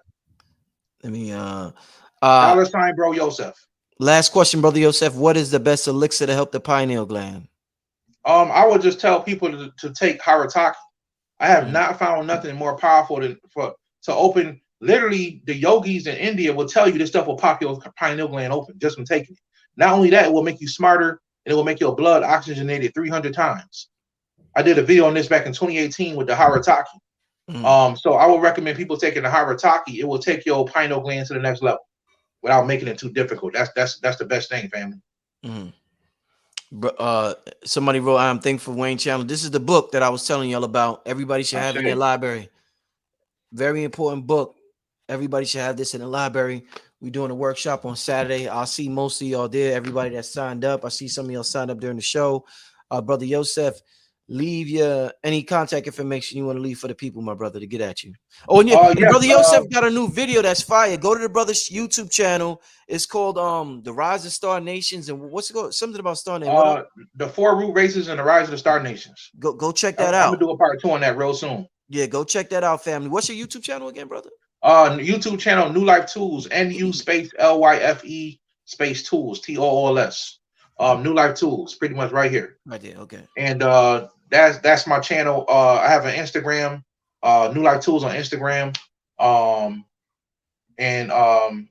Let me $ bro Yosef. Last question, brother Yosef. What is the best elixir to help the pineal gland? I would just tell people to take Harataki. I have not found nothing more powerful than to open. Literally, the yogis in India will tell you this stuff will pop your pineal gland open just from taking it. Not only that, it will make you smarter, and it will make your blood oxygenated 300 times. I did a video on this back in 2018 with the Harataki. So I would recommend people taking the Harataki. It will take your pineal gland to the next level without making it too difficult. That's the best thing, family. Somebody wrote, I'm thankful for Wayne Chandler. This is the book that I was telling y'all about. Everybody should have in their library. Very important book. Everybody should have this in the library. We're doing a workshop on Saturday. I'll see most of y'all there. Everybody that signed up. I see some of y'all signed up during the show. Brother Yosef, leave your any contact information you want to leave for the people, my brother, to get at you. Oh, and, and Yes, Brother Yosef got a new video that's fire. Go to the brother's YouTube channel. It's called The Rise of Star Nations. And what's it called? Something about Star Nation. What up? The 4 root races and the rise of the star nations. Go check that I'm out. gonna do a part 2 on that real soon. Yeah, go check that out, family. What's your YouTube channel again, brother? YouTube channel, New Life Tools, NU space LYFE space tools, TOOLS. New Life Tools, pretty much right here. Right there, okay. And that's my channel. I have an Instagram, New Life Tools on Instagram. And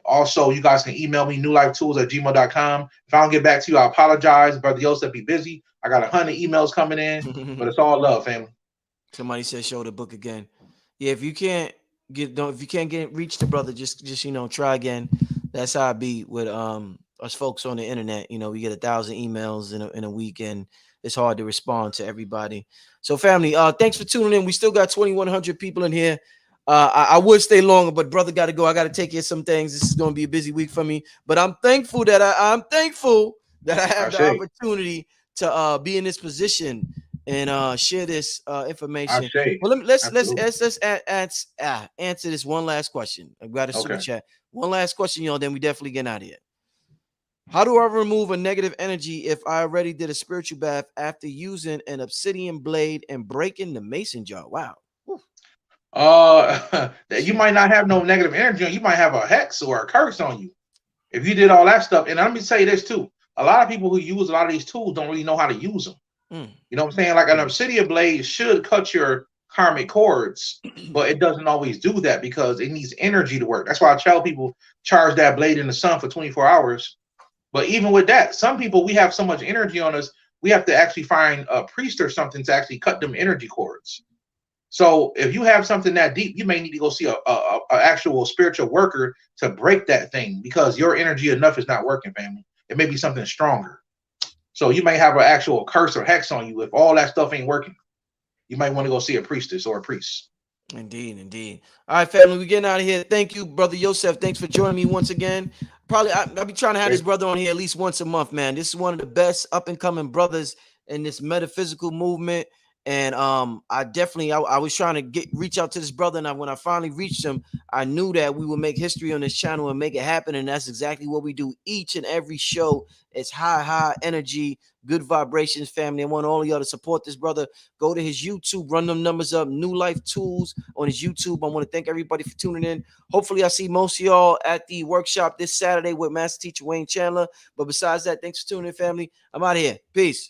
also you guys can email me newlifetools@gmail.com. If I don't get back to you, I apologize. Brother Yosef be busy. I got 100 emails coming in, but it's all love, family. Somebody said show the book again. Yeah, if you can't reach the brother, just try again. That's how I be with us folks on the internet. We get 1,000 emails in a week, and it's hard to respond to everybody. So family, thanks for tuning in. We still got 2,100 people in here. I would stay longer, but brother got to go. I got to take care of some things. This is going to be a busy week for me, but I'm thankful that I have the opportunity to be in this position and share this information. Well, let's answer this one last question. I've got a super chat. One last question, y'all. Then we definitely get out of here. How do I remove a negative energy if I already did a spiritual bath after using an obsidian blade and breaking the mason jar? Wow. You might not have no negative energy on you. Might have a hex or a curse on you if you did all that stuff. And let me say this too: a lot of people who use a lot of these tools don't really know how to use them. You know what I'm saying? Like an obsidian blade should cut your karmic cords, but it doesn't always do that because it needs energy to work. That's why I tell people charge that blade in the sun for 24 hours. But even with that, some people, we have so much energy on us, we have to actually find a priest or something to actually cut them energy cords. So if you have something that deep, you may need to go see a actual spiritual worker to break that thing because your energy enough is not working, family. It may be something stronger. So you may have an actual curse or hex on you. If all that stuff ain't working, you might want to go see a priestess or a priest. Indeed. All right, family, we're getting out of here. Thank you, Brother Yosef. Thanks for joining me once again. Probably I'll be trying to have this brother on here at least once a month, man. This is one of the best up-and-coming brothers in this metaphysical movement. And I was trying to reach out to this brother, and when I finally reached him, I knew that we would make history on this channel and make it happen. And that's exactly what we do each and every show. It's high energy, good vibrations, family. I want all of y'all to support this brother. Go to his YouTube, run them numbers up, New Life Tools on his YouTube. I want to thank everybody for tuning in. Hopefully I see most of y'all at the workshop this Saturday with Master Teacher Wayne Chandler. But besides that, thanks for tuning in, family. I'm out of here. Peace.